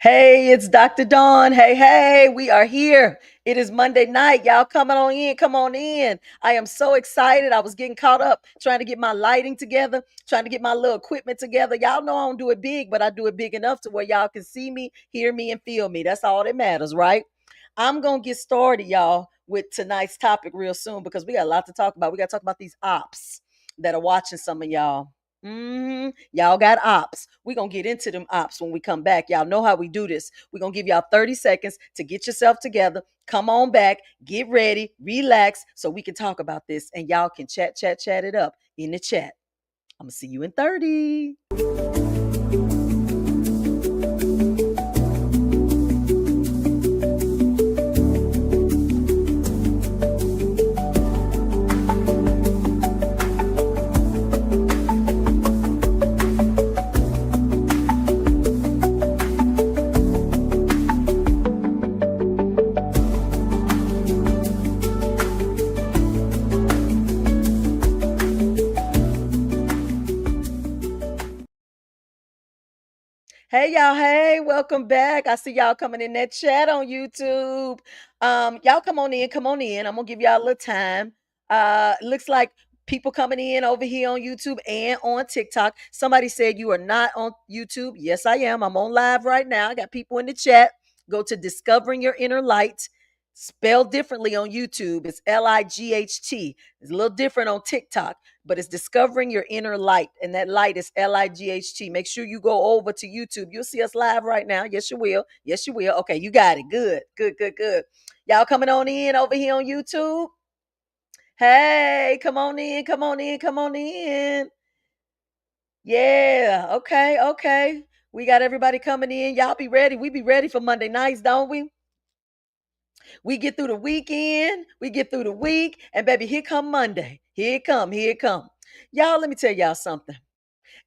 Hey, it's Dr. Dawn. Hey, we are here. It is Monday night. Y'all coming on in. Come on in. I am so excited. I was getting caught up trying to get my lighting together, trying to get my little equipment together. Y'all know I don't do it big, but I do it big enough to where y'all can see me, hear me, and feel me. That's all that matters, right? I'm going to get started, y'all, with tonight's topic real soon because we got a lot to talk about. We got to talk about these ops that are watching some of y'all. Y'all got ops. We're going to get into them ops when we come back. Y'all know how we do this. We're going to give y'all 30 seconds to get yourself together. Come on back, get ready, relax so we can talk about this and y'all can chat it up in the chat. I'm going to see you in 30. Hey y'all, hey, welcome back. I see y'all coming in that chat on YouTube. Y'all come on in. I'm gonna give y'all a little time. Looks like people coming in over here on YouTube and on TikTok. Somebody said you are not on YouTube. Yes, I am. I'm on live right now. I got people in the chat. Go to Discovering Your Inner Light. Spelled differently on YouTube. It's Light. It's a little different on TikTok, but it's Discovering Your Inner Light. And that light is Light. Make sure you go over to YouTube. You'll see us live right now. Yes, you will. Yes, you will. Okay, you got it. Good. Y'all coming on in over here on YouTube? Hey, come on in, come on in, come on in. Yeah, okay. We got everybody coming in. Y'all be ready. We be ready for Monday nights, don't we? We get through the weekend, we get through the week, and baby, here come Monday. Here it come. Y'all, let me tell y'all something.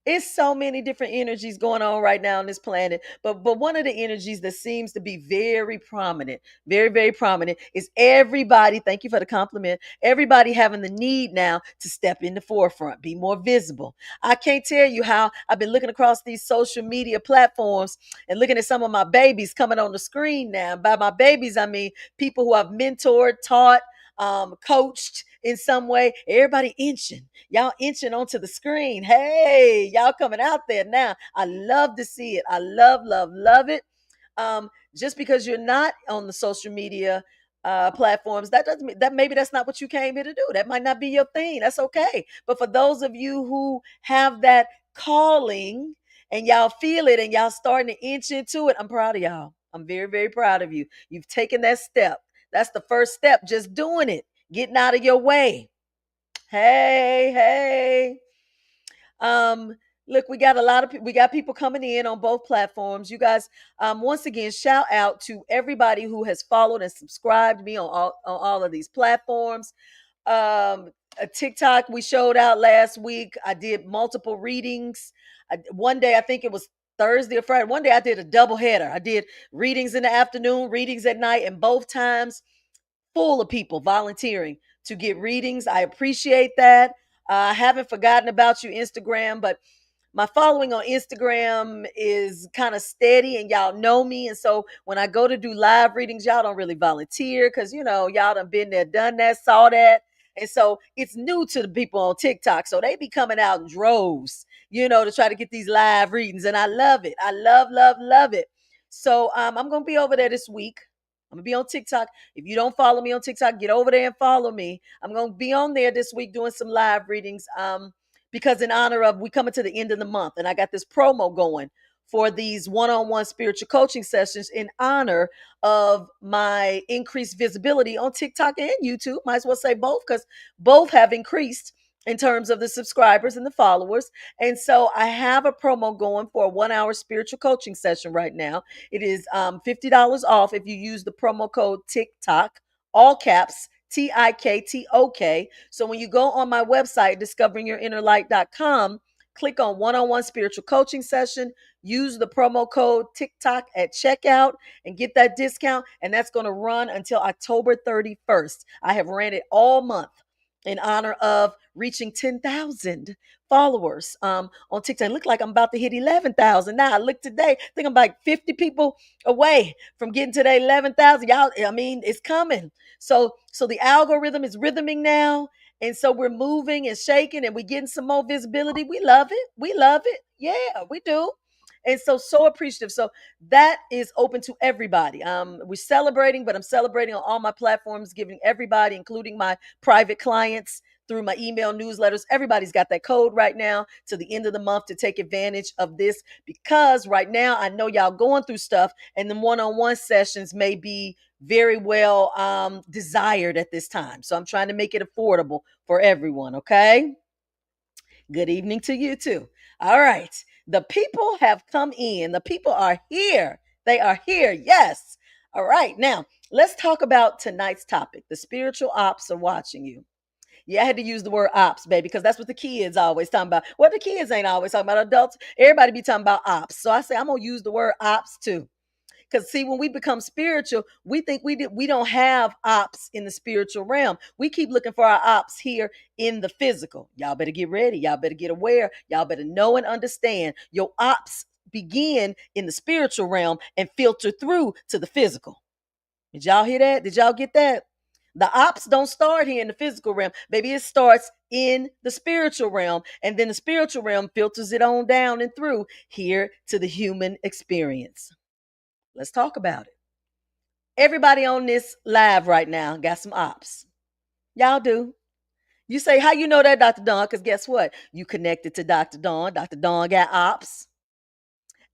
It's so many different energies going on right now on this planet, but one of the energies that seems to be very prominent, very prominent, is everybody. Thank you for the compliment. Everybody having the need now to step in the forefront, be more visible. I can't tell you how I've been looking across these social media platforms and looking at some of my babies coming on the screen now. By my babies, I mean people who I've mentored, taught, coached in some way. Everybody inching. Y'all inching onto the screen. Hey, y'all coming out there now. I love to see it. I love it. Just because you're not on the social media platforms, that doesn't mean that maybe that's not what you came here to do. That might not be your thing. That's okay. But for those of you who have that calling and y'all feel it and y'all starting to inch into it, I'm proud of y'all. I'm very proud of you. You've taken that step. That's the first step, just doing it, getting out of your way. Hey. Um, Look, we got a lot of we got people coming in on both platforms. You guys, once again, shout out to everybody who has followed and subscribed me on all of these platforms. A TikTok we showed out last week. I did multiple readings. One day, I think it was Thursday or Friday. One day I did a double header. I did readings in the afternoon, readings at night, and both times full of people volunteering to get readings. I appreciate that. I haven't forgotten about you, Instagram, but my following on Instagram is kind of steady and y'all know me. And so when I go to do live readings, y'all don't really volunteer because, y'all done been there, done that, saw that. And so it's new to the people on TikTok. So they be coming out in droves, to try to get these live readings. And I love it. I love it. So I'm going to be over there this week. I'm going to be on TikTok. If you don't follow me on TikTok, get over there and follow me. I'm going to be on there this week doing some live readings. Because in honor of we coming to the end of the month and I got this promo going for these one-on-one spiritual coaching sessions in honor of my increased visibility on TikTok and YouTube. Might as well say both because both have increased in terms of the subscribers and the followers. And so I have a promo going for a 1 hour spiritual coaching session right now. It is $50 off if you use the promo code TikTok, all caps, TikTok. So when you go on my website, discoveringyourinnerlight.com, click on one-on-one spiritual coaching session, use the promo code TikTok at checkout and get that discount. And that's going to run until October 31st. I have ran it all month in honor of reaching 10,000 followers on TikTok. Look like I'm about to hit 11,000 now. I look today, I think I'm like 50 people away from getting to the 11,000. Y'all, I mean, it's coming. So the algorithm is rhythming now. And so we're moving and shaking and we're getting some more visibility. We love it. We love it. Yeah, we do. And so appreciative. So that is open to everybody. We're celebrating, but I'm celebrating on all my platforms, giving everybody, including my private clients, through my email newsletters. Everybody's got that code right now to the end of the month to take advantage of this, because right now I know y'all going through stuff, and the one-on-one sessions may be very well desired at this time. So I'm trying to make it affordable for everyone. Okay. Good evening to you too. All right. The people have come in. The people are here. They are here. Yes. All right. Now, let's talk about tonight's topic. The spiritual ops are watching you. Yeah, I had to use the word ops, baby, because that's what the kids always talking about. Well, the kids ain't always talking about adults. Everybody be talking about ops. So I say I'm gonna use the word ops too. Because see, when we become spiritual, we think we don't have ops in the spiritual realm. We keep looking for our ops here in the physical. Y'all better get ready. Y'all better get aware. Y'all better know and understand. Your ops begin in the spiritual realm and filter through to the physical. Did y'all hear that? Did y'all get that? The ops don't start here in the physical realm. Baby, it starts in the spiritual realm. And then the spiritual realm filters it on down and through here to the human experience. Let's talk about it. Everybody on this live right now got some ops. Y'all do. You say, how you know that, Dr. Dawn? Because guess what? You connected to Dr. Dawn. Dr. Dawn got ops.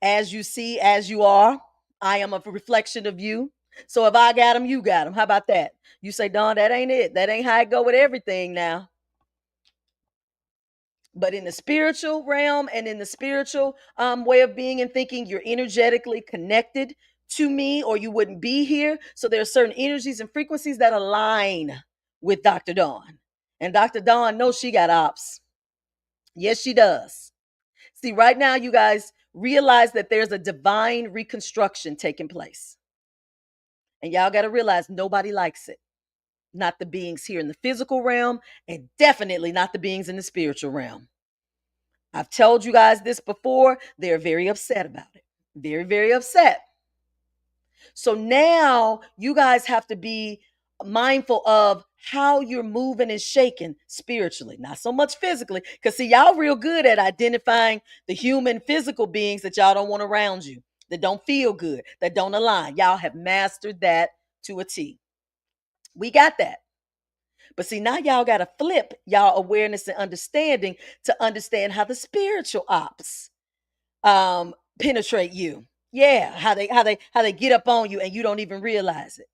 As you see, as you are, I am a reflection of you. So if I got them, you got them. How about that? You say, Dawn, that ain't it. That ain't how I go with everything now. But in the spiritual realm and in the spiritual way of being and thinking, you're energetically connected to me, or you wouldn't be here. So there are certain energies and frequencies that align with Dr. Dawn. And Dr. Dawn knows she got ops. Yes, she does. See, right now, you guys realize that there's a divine reconstruction taking place. And y'all got to realize nobody likes it. Not the beings here in the physical realm, and definitely not the beings in the spiritual realm. I've told you guys this before. They're very upset about it. Very, very upset. So now you guys have to be mindful of how you're moving and shaking spiritually, not so much physically. Because, see, y'all real good at identifying the human physical beings that y'all don't want around you, that don't feel good, that don't align. Y'all have mastered that to a T. We got that. But see, now y'all got to flip y'all awareness and understanding to understand how the spiritual ops penetrate you. Yeah, how they get up on you and you don't even realize it.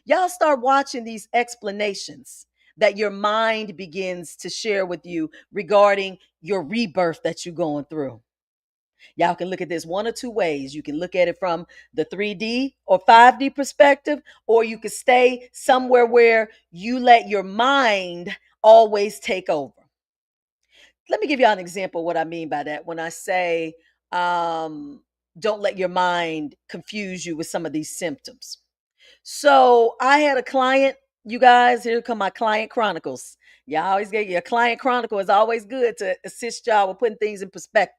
Y'all start watching these explanations that your mind begins to share with you regarding your rebirth that you're going through. Y'all can look at this one or two ways. You can look at it from the 3D or 5D perspective, or you could stay somewhere where you let your mind always take over. Let me give y'all an example of what I mean by that when I say don't let your mind confuse you with some of these symptoms. So I had a client, you guys, here come my client chronicles. Y'all always get your client chronicle is always good to assist y'all with putting things in perspective.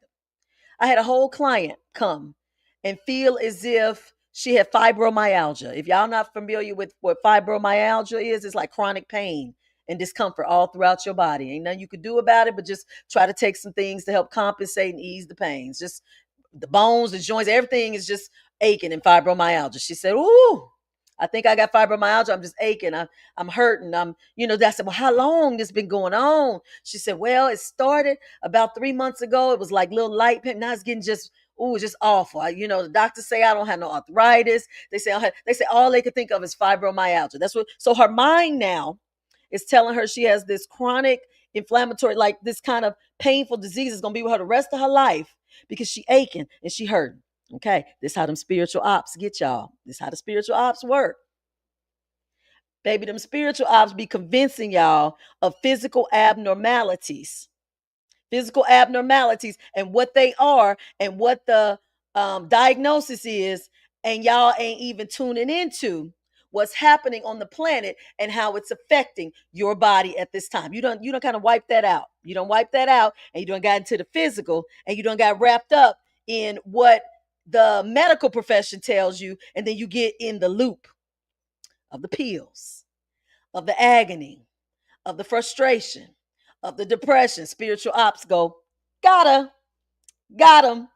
I had a whole client come and feel as if she had fibromyalgia. If y'all not familiar with what fibromyalgia is, it's like chronic pain and discomfort all throughout your body. Ain't nothing you could do about it, but just try to take some things to help compensate and ease the pains. Just the bones, the joints, everything is just aching in fibromyalgia. She said, "Ooh, I think I got fibromyalgia. I'm just aching. I'm hurting. I said, well, how long this been going on? She said, well, it started about 3 months ago. It was like little light pain. Now it's getting just awful. The doctors say I don't have no arthritis. They say all they could think of is fibromyalgia. So her mind now is telling her she has this chronic inflammatory, like this kind of painful disease is going to be with her the rest of her life because she aching and she hurting. Okay, this how them spiritual ops get y'all. This how the spiritual ops work. Baby, them spiritual ops be convincing y'all of physical abnormalities. Physical abnormalities and what they are and what the diagnosis is, and y'all ain't even tuning into what's happening on the planet and how it's affecting your body at this time. You don't kind of wipe that out. You don't wipe that out, and you don't got into the physical, and you don't got wrapped up in what the medical profession tells you, and then you get in the loop of the pills, of the agony, of the frustration, of the depression. Spiritual ops go, gotta, got them.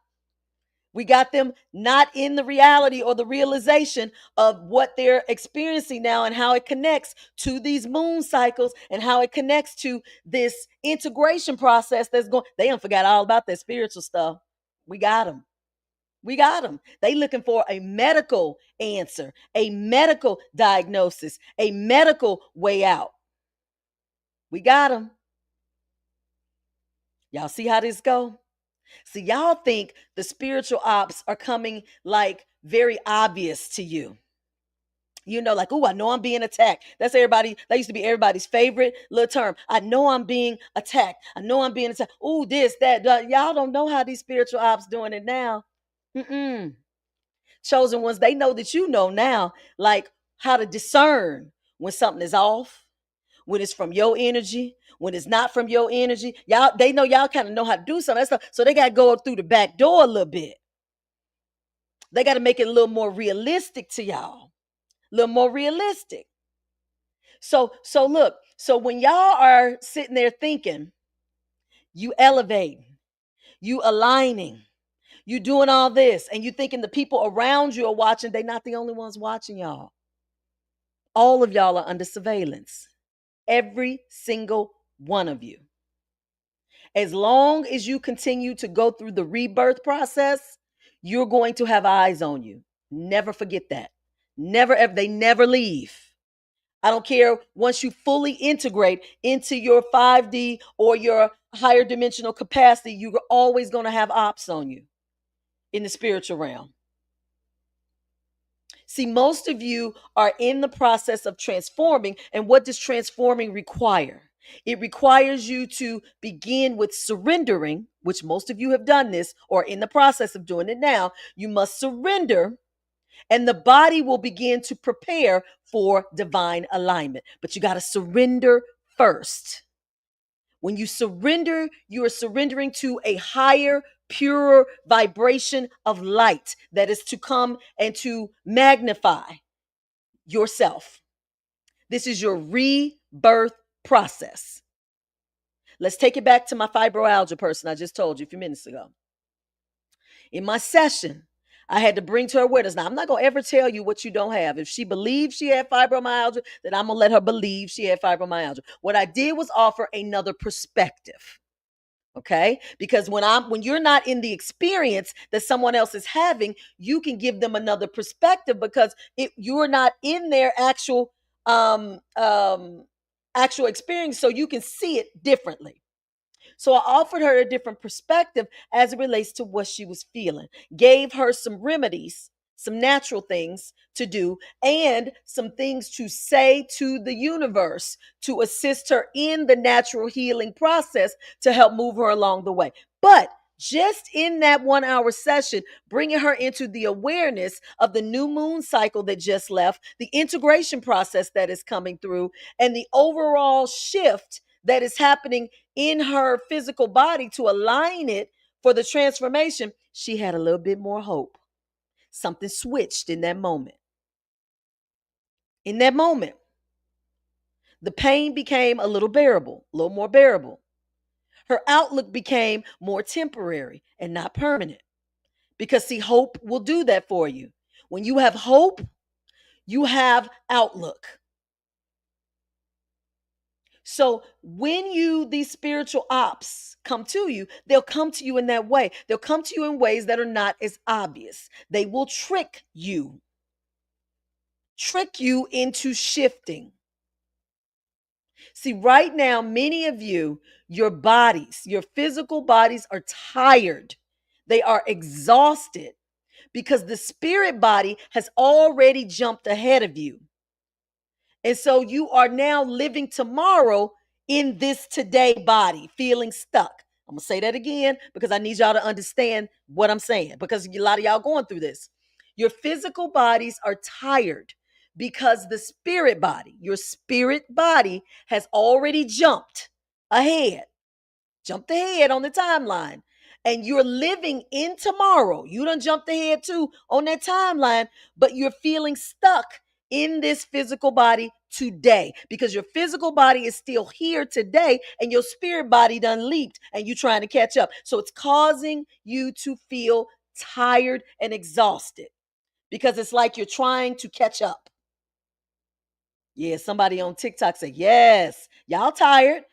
We got them not in the reality or the realization of what they're experiencing now and how it connects to these moon cycles and how it connects to this integration process that's going. They don't forgot all about that spiritual stuff. We got them. We got them. They looking for a medical answer, a medical diagnosis, a medical way out. We got them. Y'all see how this go? See, y'all think the spiritual ops are coming like very obvious to you. You know, like, oh, I know I'm being attacked. That's everybody. That used to be everybody's favorite little term. I know I'm being attacked. I know I'm being attacked. Oh, this, that. Y'all don't know how these spiritual ops doing it now. Mm-mm. Chosen ones, they know that you know now, like how to discern when something is off, when it's from your energy, when it's not from your energy. Y'all, they know y'all kind of know how to do some of that stuff. So they got to go through the back door a little bit. They got to make it a little more realistic to y'all. A little more realistic. So look, so when y'all are sitting there thinking, you elevating, you aligning, you doing all this, and you thinking the people around you are watching, they're not the only ones watching y'all. All of y'all are under surveillance. Every single one of you. As long as you continue to go through the rebirth process, you're going to have eyes on you. Never forget that. Never ever, they never leave. I don't care once you fully integrate into your 5D or your higher dimensional capacity, you're always going to have ops on you in the spiritual realm. See, most of you are in the process of transforming. And what does transforming require? It requires you to begin with surrendering, which most of you have done this or in the process of doing it now. You must surrender, and the body will begin to prepare for divine alignment. But you got to surrender first. When you surrender, you are surrendering to a higher, purer vibration of light that is to come and to magnify yourself. This is your rebirth process. Let's take it back to my fibromyalgia person I just told you a few minutes ago. In my session, I had to bring to her awareness. Now, I'm not going to ever tell you what you don't have. If she believes she had fibromyalgia, then I'm going to let her believe she had fibromyalgia. What I did was offer another perspective. Okay? Because when you're not in the experience that someone else is having, you can give them another perspective because you're not in their actual experience, so you can see it differently. So I offered her a different perspective as it relates to what she was feeling, gave her some remedies, some natural things to do, and some things to say to the universe to assist her in the natural healing process to help move her along the way. But just in that 1 hour session, bringing her into the awareness of the new moon cycle that just left, the integration process that is coming through, and the overall shift that is happening in her physical body to align it for the transformation, she had a little bit more hope. Something switched in that moment. In that moment, the pain became a little bearable, a little more bearable. Her outlook became more temporary and not permanent. Because, see, hope will do that for you. When you have hope, you have outlook. So when these spiritual ops come to you, they'll come to you in that way. They'll come to you in ways that are not as obvious. They will trick you into shifting. See, right now, many of you, your bodies, your physical bodies are tired. They are exhausted because the spirit body has already jumped ahead of you. And so you are now living tomorrow in this today body, feeling stuck. I'm going to say that again because I need y'all to understand what I'm saying, because a lot of y'all going through this. Your physical bodies are tired because the spirit body, your spirit body has already ahead, jumped ahead on the timeline. And you're living in tomorrow. You done jumped ahead too on that timeline, but you're feeling stuck in this physical body today because your physical body is still here today and your spirit body done leaped and you trying to catch up. So it's causing you to feel tired and exhausted because it's like you're trying to catch up. Yeah, somebody on TikTok said, yes, y'all tired.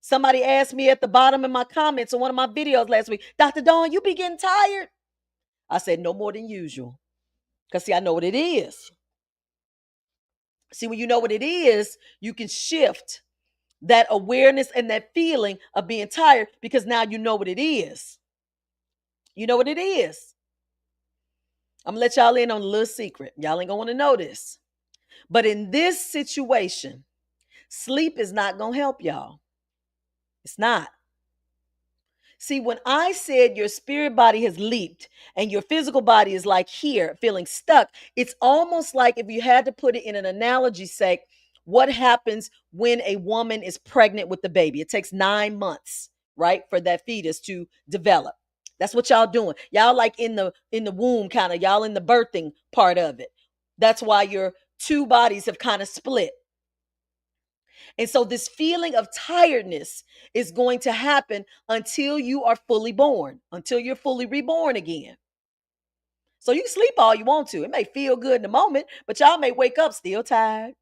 Somebody asked me at the bottom of my comments on one of my videos last week, Dr. Dawn, you be getting tired? I said, no more than usual. Because, see, I know what it is. See, when you know what it is, you can shift that awareness and that feeling of being tired because now you know what it is. You know what it is. I'm going to let y'all in on a little secret. Y'all ain't going to want to know this. But in this situation, sleep is not going to help y'all. It's not. See, when I said your spirit body has leaped and your physical body is like here, feeling stuck, it's almost like if you had to put it in an analogy sake, what happens when a woman is pregnant with the baby? It takes 9 months, right, for that fetus to develop. That's what y'all doing. Y'all like in the womb, kind of, y'all in the birthing part of it. That's why your two bodies have kind of split. And so this feeling of tiredness is going to happen until you are fully born, until you're fully reborn again. So you can sleep all you want to. It may feel good in the moment, but y'all may wake up still tired.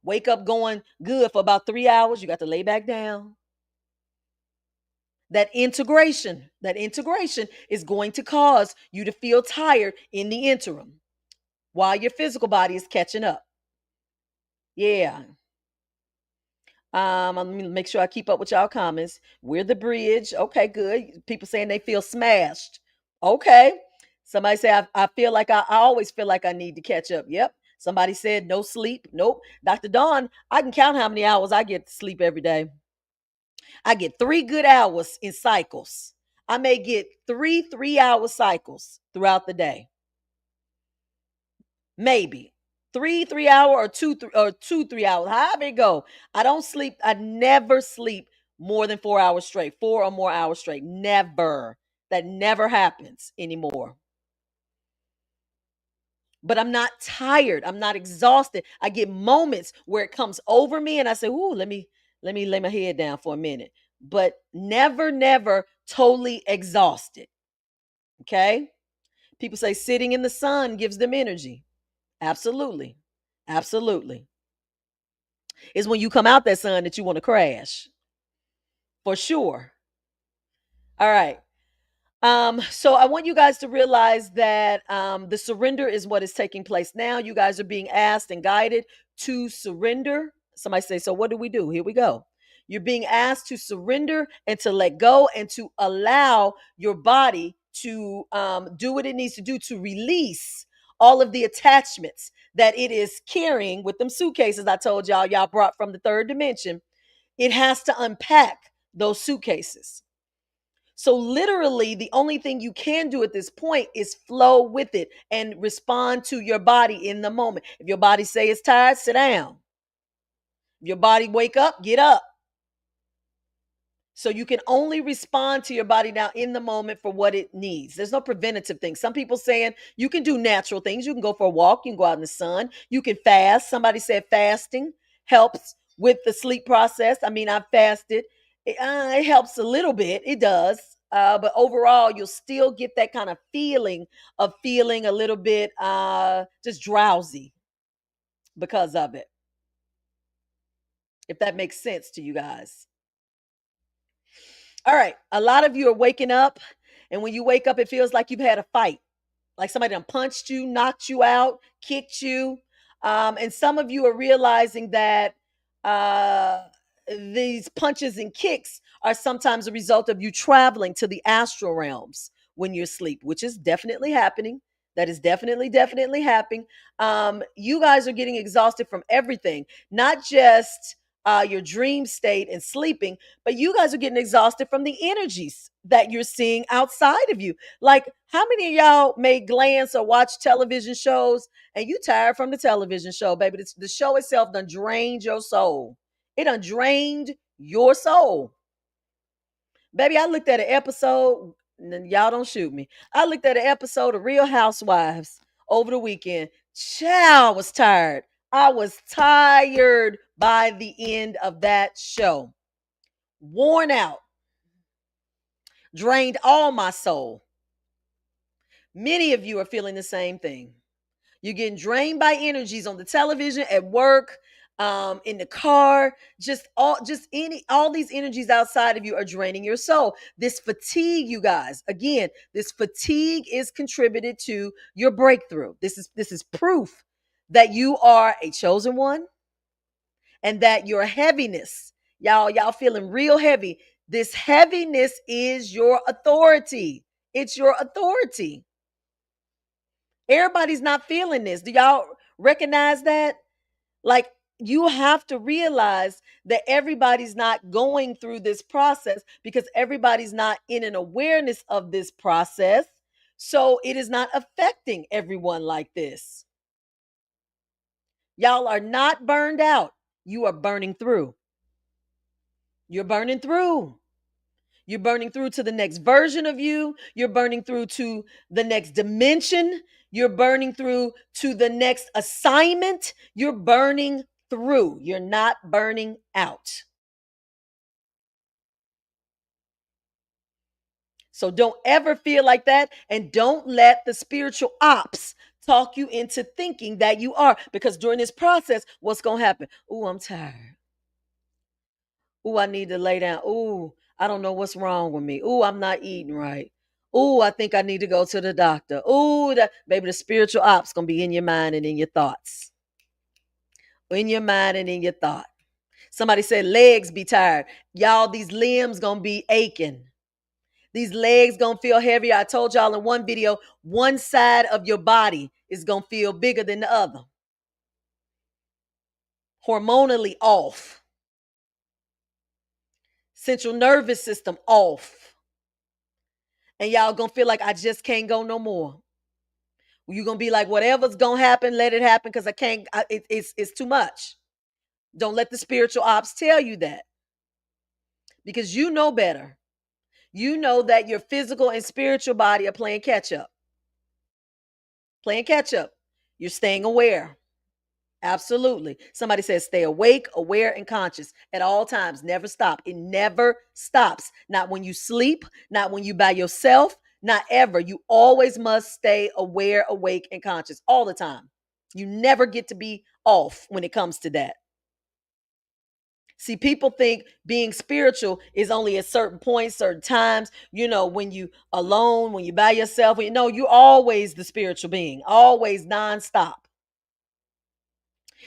Wake up going good for about 3 hours. You got to lay back down. That integration is going to cause you to feel tired in the interim while your physical body is catching up. Yeah. I'm gonna make sure I keep up with y'all comments. We're the bridge. Okay, good. People saying they feel smashed. Okay. Somebody say I feel like I always feel like I need to catch up. Yep. Somebody said no sleep. Nope. Dr. Dawn, I can count how many hours I get to sleep every day. I get 3 good hours in cycles. I may get three-hour cycles throughout the day. Maybe three hour or two 3 hours, however it go. I don't sleep. I never sleep more than 4 hours straight, 4 or more hours straight. Never. That never happens anymore. But I'm not tired. I'm not exhausted. I get moments where it comes over me and I say, ooh, let me lay my head down for a minute. But never totally exhausted. Okay. People say sitting in the sun gives them energy. Absolutely. Absolutely. It's when you come out that sun that you want to crash. For sure. All right. So I want you guys to realize that the surrender is what is taking place now. You guys are being asked and guided to surrender. Somebody say, so what do we do? Here we go. You're being asked to surrender and to let go and to allow your body to do what it needs to do to release all of the attachments that it is carrying with them suitcases I told y'all brought from the third dimension. It has to unpack those suitcases. So literally the only thing you can do at this point is flow with it and respond to your body in the moment. If your body say it's tired, sit down. If your body wake up, get up. So you can only respond to your body now in the moment for what it needs. There's no preventative thing. Some people saying you can do natural things. You can go for a walk. You can go out in the sun. You can fast. Somebody said fasting helps with the sleep process. I mean, I've fasted. It helps a little bit. It does. But overall, you'll still get that kind of feeling of feeling a little bit just drowsy because of it. If that makes sense to you guys. All right. A lot of you are waking up, and when you wake up, it feels like you've had a fight. Like somebody done punched you, knocked you out, kicked you. And some of you are realizing that these punches and kicks are sometimes a result of you traveling to the astral realms when you're asleep, which is definitely happening. That is definitely happening. You guys are getting exhausted from everything, not just your dream state and sleeping, but you guys are getting exhausted from the energies that you're seeing outside of you. Like, how many of y'all may glance or watch television shows and you tired from the television show, baby? The show itself done drained your soul. It done drained your soul. Baby, I looked at an episode, and y'all don't shoot me. I looked at an episode of Real Housewives over the weekend. Child, was tired. I was tired by the end of that show. Worn out, drained all my soul. Many of you are feeling the same thing. You're getting drained by energies on the television, at work, in the car, all these energies outside of you are draining your soul. This fatigue, you guys, again, this fatigue is contributed to your breakthrough. This is proof that you are a chosen one and that your heaviness, y'all feeling real heavy. This heaviness is your authority. It's your authority. Everybody's not feeling this. Do y'all recognize that? Like, you have to realize that everybody's not going through this process because everybody's not in an awareness of this process. So it is not affecting everyone like this. Y'all are not burned out. You are burning through. You're burning through. You're burning through to the next version of you. You're burning through to the next dimension. You're burning through to the next assignment. You're burning through. You're not burning out. So don't ever feel like that. And don't let the spiritual ops talk you into thinking that you are. Because during this process, what's going to happen? Oh, I'm tired. Oh, I need to lay down. Oh, I don't know what's wrong with me. Oh, I'm not eating right. Oh, I think I need to go to the doctor. Oh, that baby, the spiritual ops gonna be in your mind and in your thoughts. In your mind and in your thought. Somebody said legs be tired. Y'all, these limbs gonna be aching. These legs gonna feel heavier. I told y'all in one video, one side of your body is gonna feel bigger than the other. Hormonally off. Central nervous system off. And y'all gonna feel like I just can't go no more. You're gonna be like, whatever's gonna happen, let it happen, because I can't. It's too much. Don't let the spiritual ops tell you that, because you know better. You know that your physical and spiritual body are playing catch up. Playing catch up. You're staying aware. Absolutely. Somebody says stay awake, aware, and conscious at all times. Never stop. It never stops. Not when you sleep, not when you by yourself, not ever. You always must stay aware, awake, and conscious all the time. You never get to be off when it comes to that. See, people think being spiritual is only at certain points, certain times, when you alone, when you by yourself. No, you're always the spiritual being, always nonstop.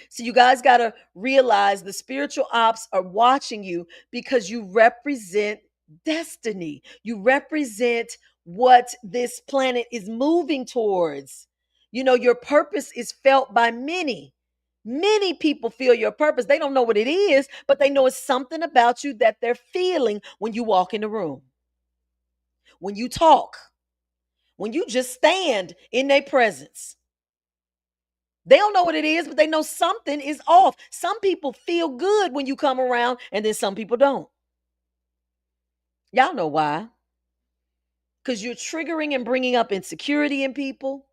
So you guys got to realize the spiritual ops are watching you because you represent destiny. You represent what this planet is moving towards. Your purpose is felt by many. Many people feel your purpose. They don't know what it is, but they know it's something about you that they're feeling when you walk in the room, when you talk, when you just stand in their presence. They don't know what it is, but they know something is off. Some people feel good when you come around, and then some people don't. Y'all know why. Because you're triggering and bringing up insecurity in people.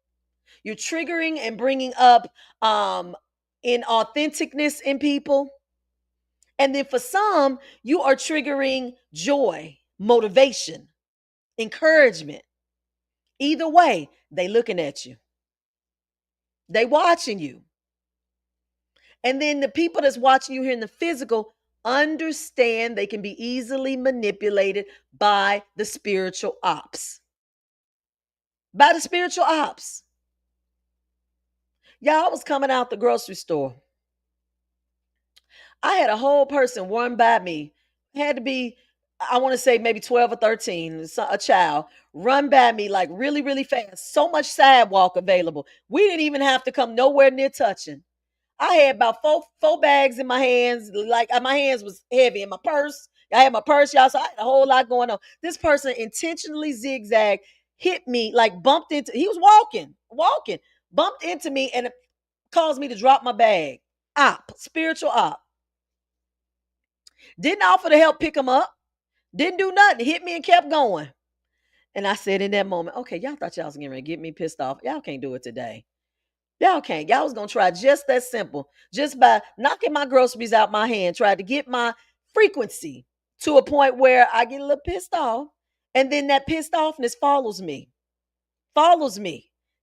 You're triggering and bringing up inauthenticness in people. And then for some, you are triggering joy, motivation, encouragement. Either way, they looking at you. They watching you. And then the people that's watching you here in the physical understand they can be easily manipulated by the spiritual ops. By the spiritual ops. Y'all, I was coming out the grocery store. I had a whole person run by me. Had to be, I want to say maybe 12 or 13, a child, run by me like really, really fast. So much sidewalk available. We didn't even have to come nowhere near touching. I had about four bags in my hands. Like my hands was heavy in my purse. I had my purse, y'all. So I had a whole lot going on. This person intentionally zigzagged, hit me, like bumped into. He was walking, bumped into me, and it caused me to drop my bag. Spiritual op. Didn't offer to help pick him up. Didn't do nothing. Hit me and kept going. And I said in that moment, okay, y'all thought y'all was getting ready to get me pissed off. Y'all can't do it today. Y'all can't. Y'all was gonna try just that simple, just by knocking my groceries out my hand, tried to get my frequency to a point where I get a little pissed off, and then that pissed offness follows me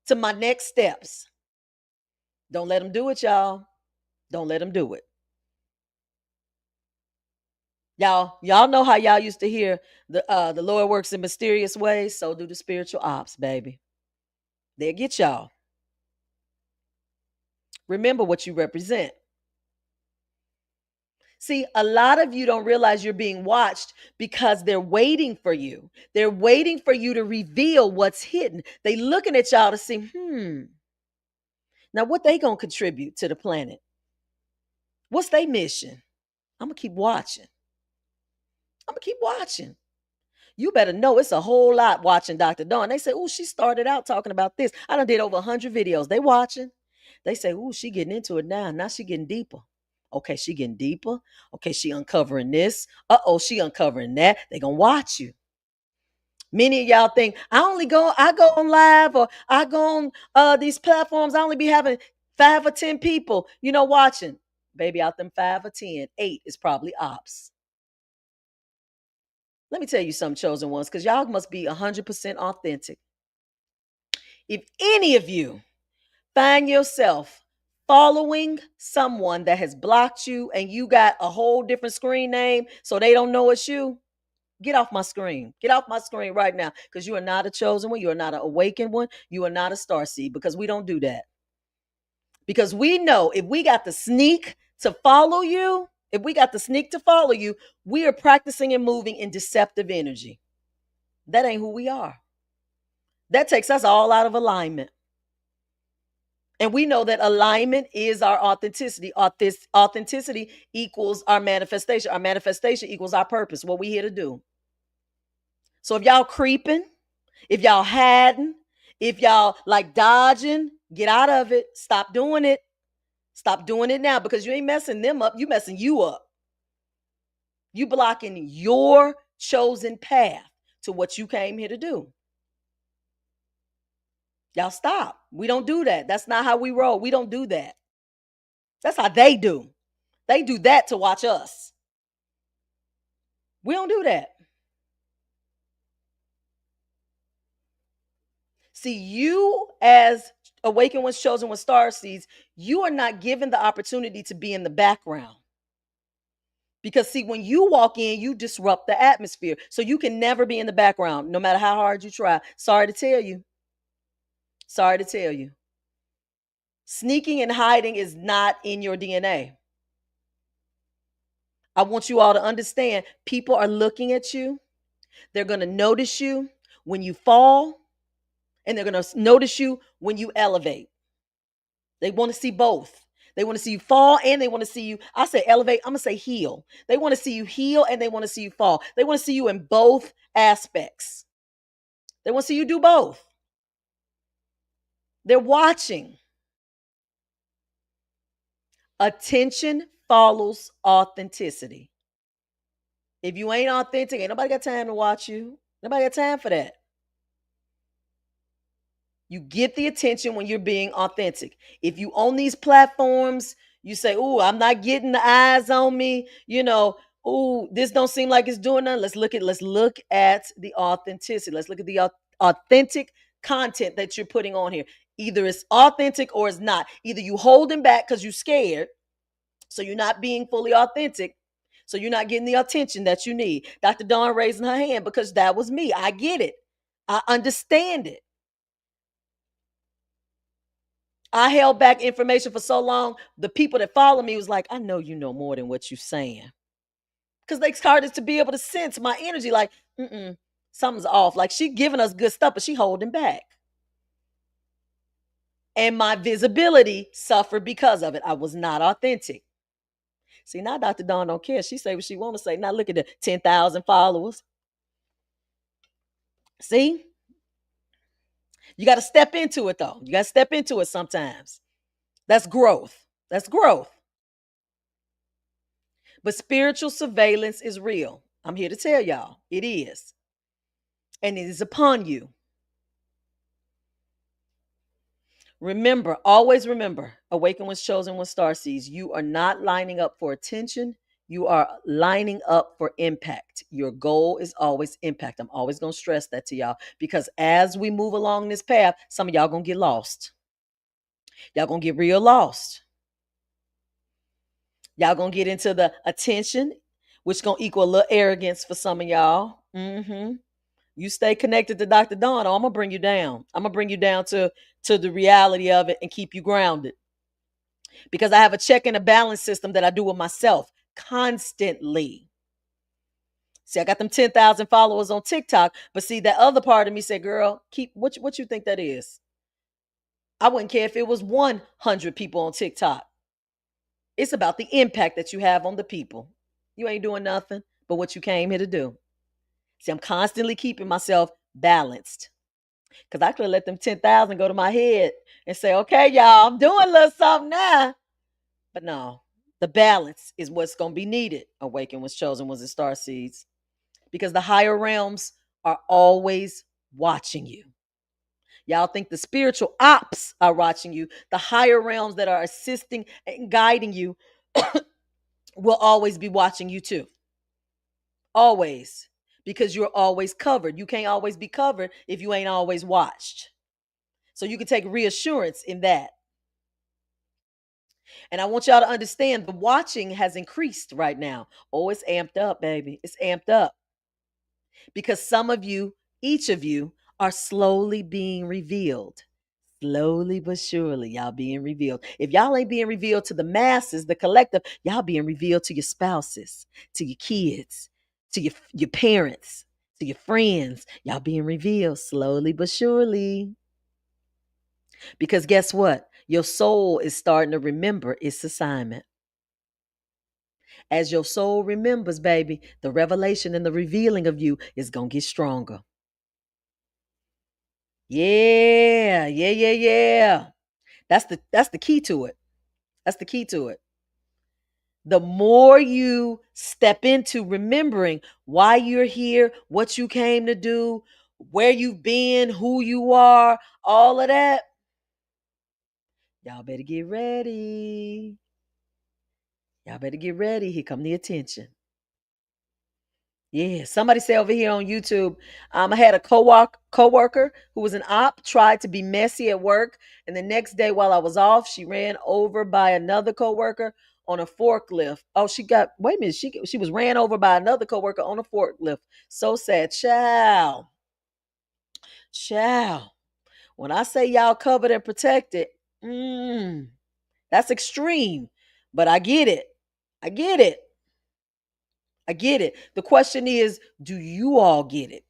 to my next steps. Don't let them do it, y'all. Don't let them do it. Y'all know how y'all used to hear the Lord works in mysterious ways. So do the spiritual ops, baby. They'll get y'all. Remember what you represent. See, a lot of you don't realize you're being watched because they're waiting for you. They're waiting for you to reveal what's hidden. They looking at y'all to see, now what they gonna contribute to the planet? What's their mission? I'm gonna keep watching. I'm gonna keep watching. You better know it's a whole lot watching Dr. Dawn. They say, oh, she started out talking about this. I done did over 100 videos. They watching. They say, oh, she getting into it now. Now she getting deeper. Okay, she getting deeper. Okay, she uncovering this. Uh-oh, she uncovering that. They gonna watch you. Many of y'all think I go on live or I go on these platforms. I only be having 5 or 10 people, watching. Baby, out them 5 or 10, 8 is probably ops. Let me tell you some chosen ones, because y'all must be 100% authentic. If any of you find yourself following someone that has blocked you and you got a whole different screen name so they don't know it's you, get off my screen. Get off my screen right now, because you are not a chosen one. You are not an awakened one. You are not a star seed, because we don't do that. Because we know if we got the sneak to follow you, we are practicing and moving in deceptive energy. That ain't who we are. That takes us all out of alignment. And we know that alignment is our authenticity. Authenticity equals our manifestation. Our manifestation equals our purpose, what we here to do. So if y'all creeping, if y'all hiding, if y'all like dodging, get out of it. Stop doing it. Stop doing it now, because you ain't messing them up. You messing you up. You blocking your chosen path to what you came here to do. Y'all stop. We don't do that. That's not how we roll. We don't do that. That's how they do. They do that to watch us. We don't do that. See, you as awakened ones, chosen ones, star seeds, you are not given the opportunity to be in the background. Because see, when you walk in, you disrupt the atmosphere. So you can never be in the background, no matter how hard you try. Sorry to tell you. Sorry to tell you. Sneaking and hiding is not in your DNA. I want you all to understand, people are looking at you. They're going to notice you when you fall, and they're going to notice you when you elevate. They want to see both. They want to see you fall, and they want to see you. I say elevate, I'm going to say heal. They want to see you heal, and they want to see you fall. They want to see you in both aspects. They want to see you do both. They're watching. Attention follows authenticity. If you ain't authentic, ain't nobody got time to watch you. Nobody got time for that. You get the attention when you're being authentic. If you own these platforms, you say, "Ooh, I'm not getting the eyes on me." "Ooh, this don't seem like it's doing nothing." Let's look at the authenticity. Let's look at the authentic content that you're putting on here. Either it's authentic or it's not. Either you holding back because you're scared, so you're not being fully authentic. So you're not getting the attention that you need. Dr. Dawn raising her hand because that was me. I get it. I understand it. I held back information for so long. The people that follow me was like, I know you know more than what you're saying. Because they started to be able to sense my energy, like, something's off. Like, she giving us good stuff, but she holding back. And my visibility suffered because of it. I was not authentic. See, now Dr. Dawn don't care. She say what she want to say. Now look at the 10,000 followers. See, you got to step into it though. You got to step into it sometimes. That's growth. That's growth. But spiritual surveillance is real. I'm here to tell y'all it is. And it is upon you. Remember, always remember, awaken was chosen when star sees. You are not lining up for attention. You are lining up for impact. Your goal is always impact. I'm always going to stress that to y'all because as we move along this path, some of y'all going to get lost. Y'all going to get real lost. Y'all going to get into the attention, which going to equal a little arrogance for some of y'all. You stay connected to Dr. Dawn, or I'm going to bring you down. I'm going to bring you down to the reality of it and keep you grounded. Because I have a check and a balance system that I do with myself constantly. See, I got them 10,000 followers on TikTok, but see, that other part of me said, girl, keep what you think that is? I wouldn't care if it was 100 people on TikTok. It's about the impact that you have on the people. You ain't doing nothing but what you came here to do. See, I'm constantly keeping myself balanced. Because I could have let them 10,000 go to my head and say, okay, y'all, I'm doing a little something now. But no, the balance is what's going to be needed. Awaken was chosen was the star seeds. Because the higher realms are always watching you. Y'all think the spiritual ops are watching you. The higher realms that are assisting and guiding you will always be watching you too. Always. Because you're always covered. You can't always be covered if you ain't always watched. So you can take reassurance in that. And I want y'all to understand the watching has increased right now. Oh, it's amped up, baby. It's amped up. Because some of you, each of you, are slowly being revealed. Slowly but surely, y'all being revealed. If y'all ain't being revealed to the masses, the collective, y'all being revealed to your spouses, to your kids, to your parents, to your friends. Y'all being revealed slowly but surely. Because guess what? Your soul is starting to remember its assignment. As your soul remembers, baby, the revelation and the revealing of you is going to get stronger. Yeah, yeah, yeah, yeah. That's the key to it. That's the key to it. The more you step into remembering why you're here, what you came to do, where you've been, who you are, all of that, y'all better get ready. Y'all better get ready. Here come the attention. Yeah, somebody say over here on YouTube, I had a coworker who was an op, tried to be messy at work, and the next day while I was off, she ran over by another coworker on a forklift. Oh, wait a minute, she was ran over by another coworker on a forklift. So sad, child, child. When I say y'all covered and protected, that's extreme, but I get it. I get it. I get it. The question is, do you all get it?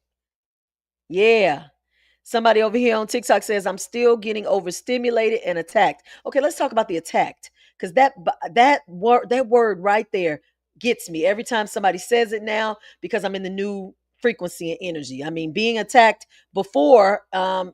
Yeah. Somebody over here on TikTok says I'm still getting overstimulated and attacked. Okay, let's talk about the attacked because that word right there gets me every time somebody says it now because I'm in the new frequency and energy. I mean, being attacked before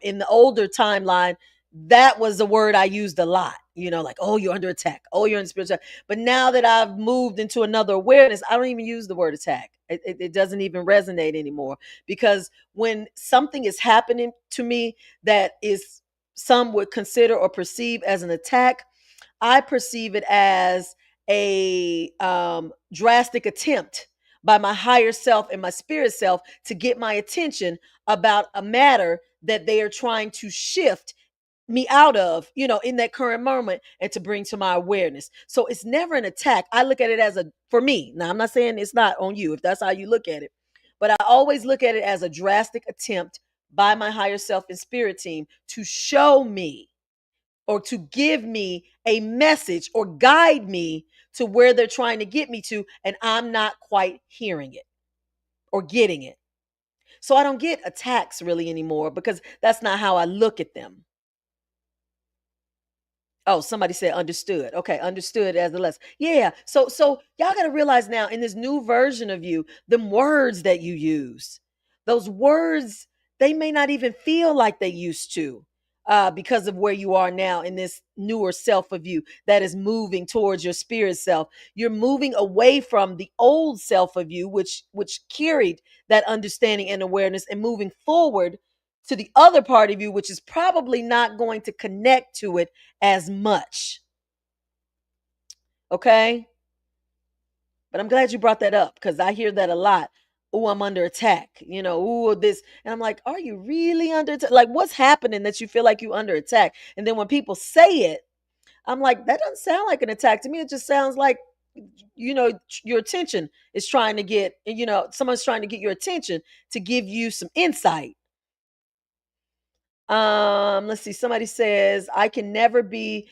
in the older timeline, that was the word I used a lot. Like, oh, you're under attack. Oh, you're in spiritual attack. But now that I've moved into another awareness, I don't even use the word attack. It doesn't even resonate anymore because when something is happening to me that is some would consider or perceive as an attack, I perceive it as a drastic attempt by my higher self and my spirit self to get my attention about a matter that they are trying to shift me out of, in that current moment and to bring to my awareness. So it's never an attack. I look at it as for me. Now, I'm not saying it's not on you if that's how you look at it, but I always look at it as a drastic attempt by my higher self and spirit team to show me or to give me a message or guide me to where they're trying to get me to. And I'm not quite hearing it or getting it. So I don't get attacks really anymore because that's not how I look at them. Oh, somebody said understood. Okay, understood as the less. Yeah. So y'all gotta realize now in this new version of you, them words that you use, those words, they may not even feel like they used to, because of where you are now in this newer self of you that is moving towards your spirit self. You're moving away from the old self of you, which carried that understanding and awareness, and moving forward to the other part of you, which is probably not going to connect to it as much. Okay. But I'm glad you brought that up because I hear that a lot. Oh, I'm under attack. Oh, this. And I'm like, are you really under attack? Like, what's happening that you feel like you under attack? And then when people say it, I'm like, that doesn't sound like an attack to me. It just sounds like, your attention is trying to get, someone's trying to get your attention to give you some insight. Let's see. Somebody says, I can never be,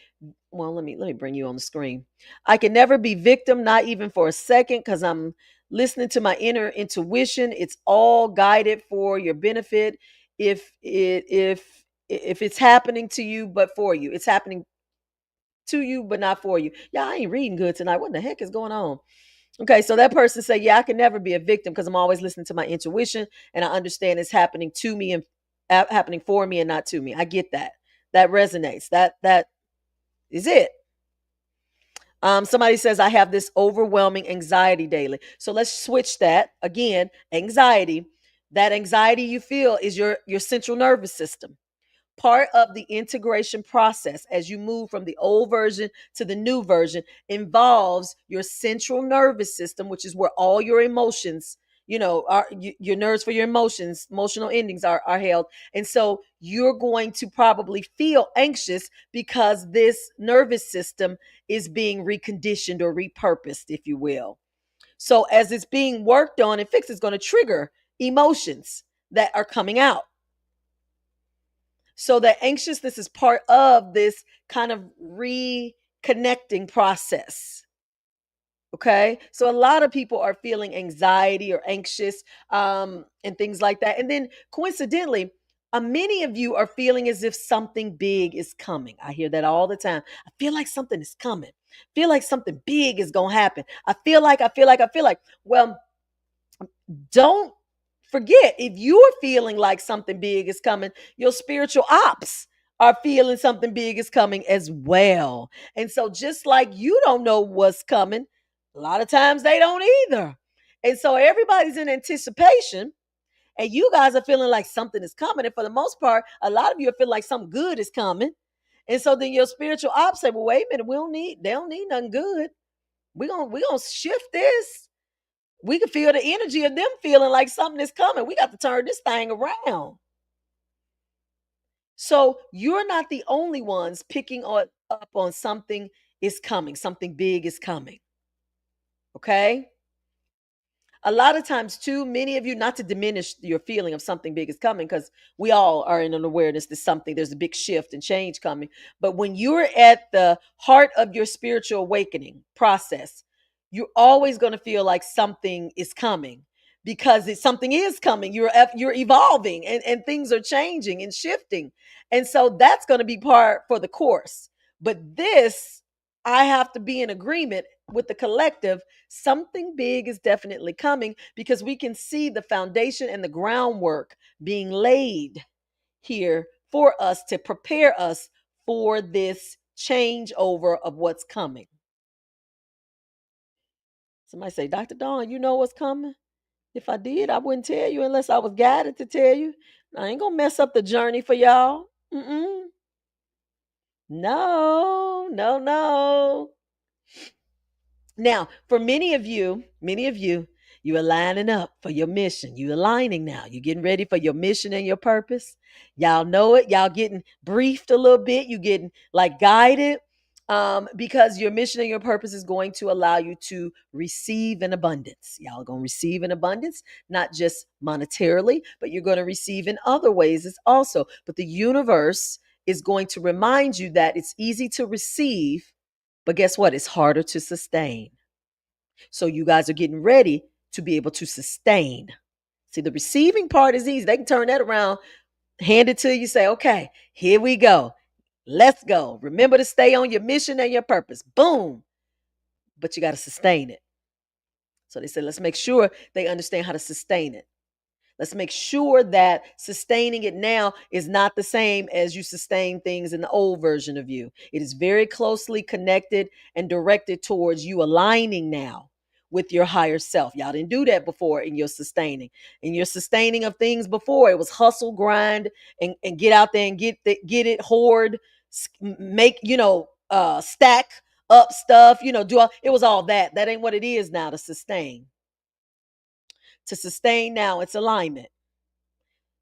well, let me bring you on the screen. I can never be victim, not even for a second, because I'm listening to my inner intuition. It's all guided for your benefit. If it's happening to you, but for you. It's happening to you, but not for you. Yeah, I ain't reading good tonight. What the heck is going on? Okay, so that person say, yeah, I can never be a victim because I'm always listening to my intuition and I understand it's happening to me and happening for me and not to me. I get that. That resonates. That is it. Somebody says I have this overwhelming anxiety daily. So let's switch that again. Anxiety. That anxiety you feel is your central nervous system. Part of the integration process as you move from the old version to the new version involves your central nervous system, which is where all your emotions, your nerves for your emotions, emotional endings are held. And so you're going to probably feel anxious because this nervous system is being reconditioned or repurposed, if you will. So as it's being worked on and fixed, it's going to trigger emotions that are coming out. So that anxiousness is part of this kind of reconnecting process. Okay. So a lot of people are feeling anxiety or anxious, and things like that. And then coincidentally, many of you are feeling as if something big is coming. I hear that all the time. I feel like something is coming. I feel like something big is going to happen. I feel like. Well, don't forget, if you're feeling like something big is coming, your spiritual ops are feeling something big is coming as well. And so, just like you don't know what's coming, a lot of times they don't either. And so, everybody's in anticipation, and you guys are feeling like something is coming. And for the most part, a lot of you are feeling like something good is coming. And so, then your spiritual ops say, well, wait a minute, they don't need nothing good. We're gonna shift this. We can feel the energy of them feeling like something is coming. We got to turn this thing around. So you're not the only ones picking up on something is coming, something big is coming. Okay. A lot of times too, many of you, not to diminish your feeling of something big is coming, because we all are in an awareness that there's a big shift and change coming. But when you're at the heart of your spiritual awakening process, you're always going to feel like something is coming, because something is coming. You're evolving, and things are changing and shifting. And so that's going to be part for the course. But this, I have to be in agreement with the collective. Something big is definitely coming, because we can see the foundation and the groundwork being laid here for us to prepare us for this changeover of what's coming. Somebody say, Dr. Dawn, you know what's coming? If I did, I wouldn't tell you unless I was guided to tell you. I ain't gonna mess up the journey for y'all. Mm-mm. No, no, no. Now, for many of you, you are lining up for your mission. You aligning now. You getting ready for your mission and your purpose. Y'all know it. Y'all getting briefed a little bit. You getting like guided, because your mission and your purpose is going to allow you to receive in abundance. Y'all are going to receive in abundance, not just monetarily, but you're going to receive in other ways as also. But the universe is going to remind you that it's easy to receive, but guess what? It's harder to sustain. So you guys are getting ready to be able to sustain. See, the receiving part is easy. They can turn that around, hand it to you, say, okay, here we go. Let's go. Remember to stay on your mission and your purpose. Boom. But you got to sustain it. So they said, let's make sure they understand how to sustain it. Let's make sure that sustaining it now is not the same as you sustain things in the old version of you. It is very closely connected and directed towards you aligning now with your higher self. Y'all didn't do that before in your sustaining. In your sustaining of things before, it was hustle, grind, and get out there and get it, hoard, make, stack up stuff, do all, it was all that. That ain't what it is now to sustain. To sustain now, it's alignment.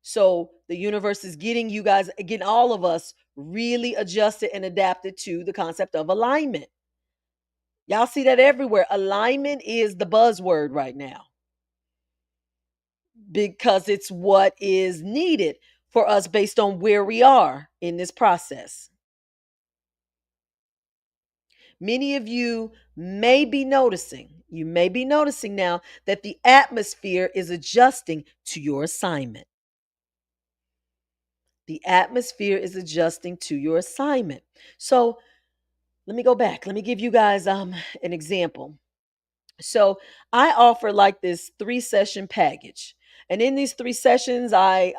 So the universe is getting you guys, getting all of us really adjusted and adapted to the concept of alignment. Y'all see that everywhere. Alignment is the buzzword right now because it's what is needed for us based on where we are in this process. Many of you may be noticing now that the atmosphere is adjusting to your assignment. The atmosphere is adjusting to your assignment. So let me go back. Let me give you guys an example. So I offer like this 3-session package. And in these 3 sessions, I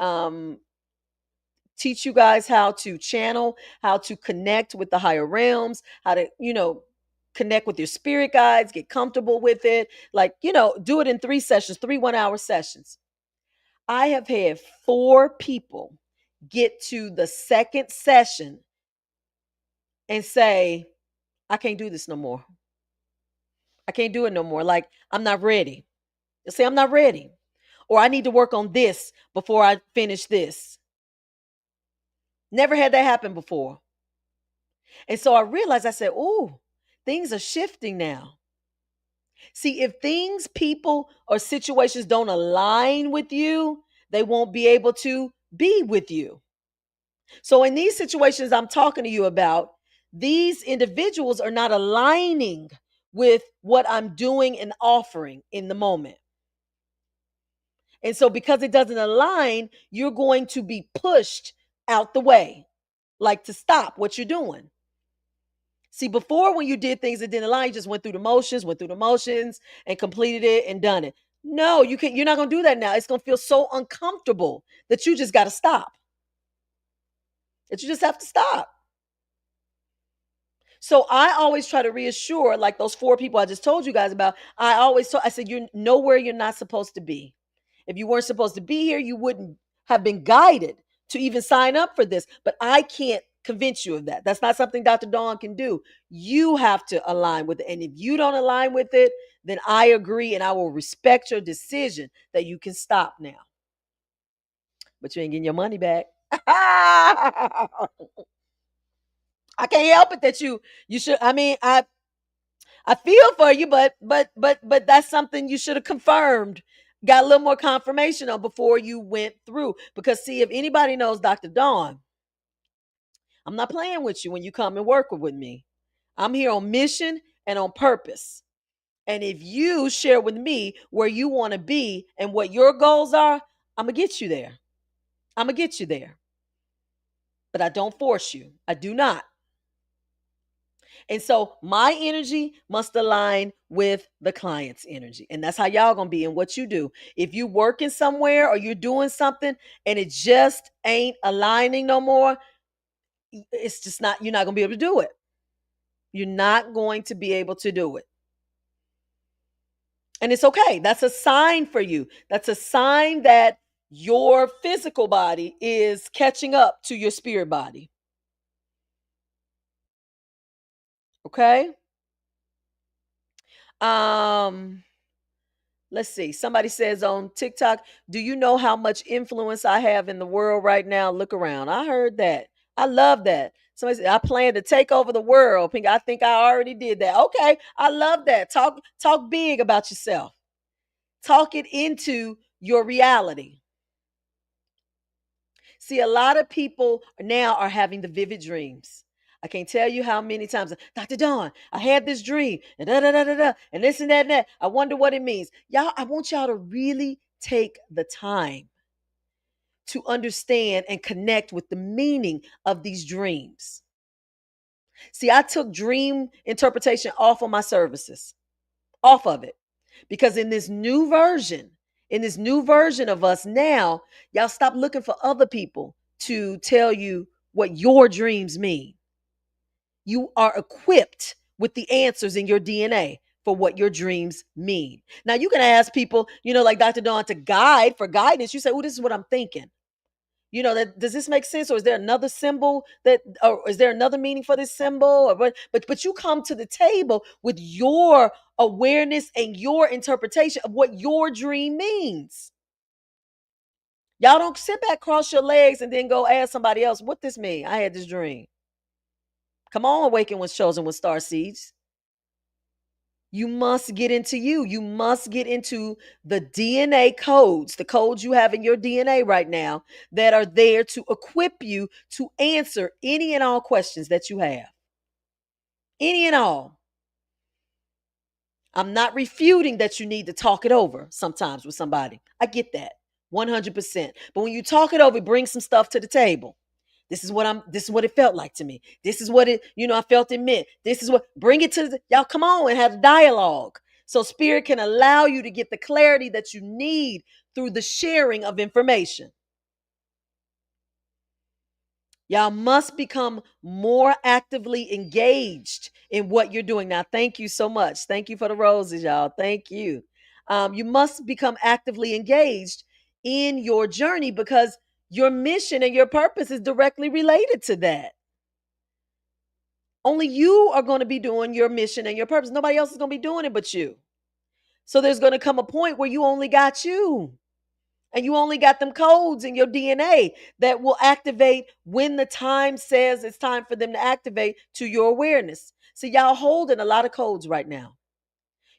teach you guys how to channel, how to connect with the higher realms, how to, connect with your spirit guides, get comfortable with it. Like, do it in 3 sessions, 3 1-hour sessions. I have had 4 people get to the second session and say, I can't do this no more. I can't do it no more. Like, I'm not ready. They'll say, I'm not ready. Or I need to work on this before I finish this. Never had that happen before. And so I realized, I said, oh, things are shifting now. See, if things, people, or situations don't align with you, they won't be able to be with you. So in these situations I'm talking to you about, these individuals are not aligning with what I'm doing and offering in the moment. And so because it doesn't align, you're going to be pushed out the way, like to stop what you're doing. See, before when you did things that didn't align, you just went through the motions and completed it and done it. No, you're not going to do that now. It's going to feel so uncomfortable that you just got to stop. That you just have to stop. So I always try to reassure, like those 4 people I just told you guys about. I said, you're nowhere you're not supposed to be. If you weren't supposed to be here, you wouldn't have been guided to even sign up for this. But I can't convince you of that. That's not something Dr. Dawn can do. You have to align with it. And if you don't align with it, then I agree and I will respect your decision that you can stop now. But you ain't getting your money back. I can't help it that you should. I mean, I feel for you, but that's something you should have confirmed. Got a little more confirmation on before you went through. Because see, if anybody knows Dr. Dawn, I'm not playing with you when you come and work with me. I'm here on mission and on purpose. And if you share with me where you want to be and what your goals are, I'm gonna get you there. I'm gonna get you there. But I don't force you. I do not. And so my energy must align with the client's energy. And that's how y'all gonna be in what you do. If you working somewhere or you're doing something and it just ain't aligning no more, it's just not, you're not gonna be able to do it. You're not going to be able to do it. And it's okay. That's a sign for you. That's a sign that your physical body is catching up to your spirit body. Okay? Um Let's see. Somebody says on TikTok, do you know how much influence I have in the world right now? Look around. I heard that. I love that. Somebody said, I plan to take over the world. Pink, I think I already did that. Okay. I love that. Talk big about yourself. Talk it into your reality. See, a lot of people now are having the vivid dreams. I can't tell you how many times, Dr. Dawn, I had this dream, and da da da da da, and this and that and that. I wonder what it means. Y'all, I want y'all to really take the time to understand and connect with the meaning of these dreams. See, I took dream interpretation off of my services, off of it. Because in this new version of us now, y'all stop looking for other people to tell you what your dreams mean. You are equipped with the answers in your DNA for what your dreams mean. Now you can ask people, like Dr. Dawn, to guide for guidance. You say, "Oh, this is what I'm thinking." That does this make sense, or is there another symbol or is there another meaning for this symbol, or what? But you come to the table with your awareness and your interpretation of what your dream means. Y'all don't sit back, cross your legs, and then go ask somebody else what this mean. I had this dream. Come on, awaken was chosen with star seeds. You must get into you. You must get into the DNA codes, the codes you have in your DNA right now that are there to equip you to answer any and all questions that you have. Any and all. I'm not refuting that you need to talk it over sometimes with somebody. I get that 100%. But when you talk it over, bring some stuff to the table. This is what it felt like to me. This is what I felt it meant. This is what, bring it to y'all, come on and have a dialogue. So spirit can allow you to get the clarity that you need through the sharing of information. Y'all must become more actively engaged in what you're doing. Now, thank you so much. Thank you for the roses, y'all. Thank you. You must become actively engaged in your journey because your mission and your purpose is directly related to that. Only you are going to be doing your mission and your purpose. Nobody else is going to be doing it but you. So there's going to come a point where you only got you. And you only got them codes in your DNA that will activate when the time says it's time for them to activate to your awareness. So y'all holding a lot of codes right now.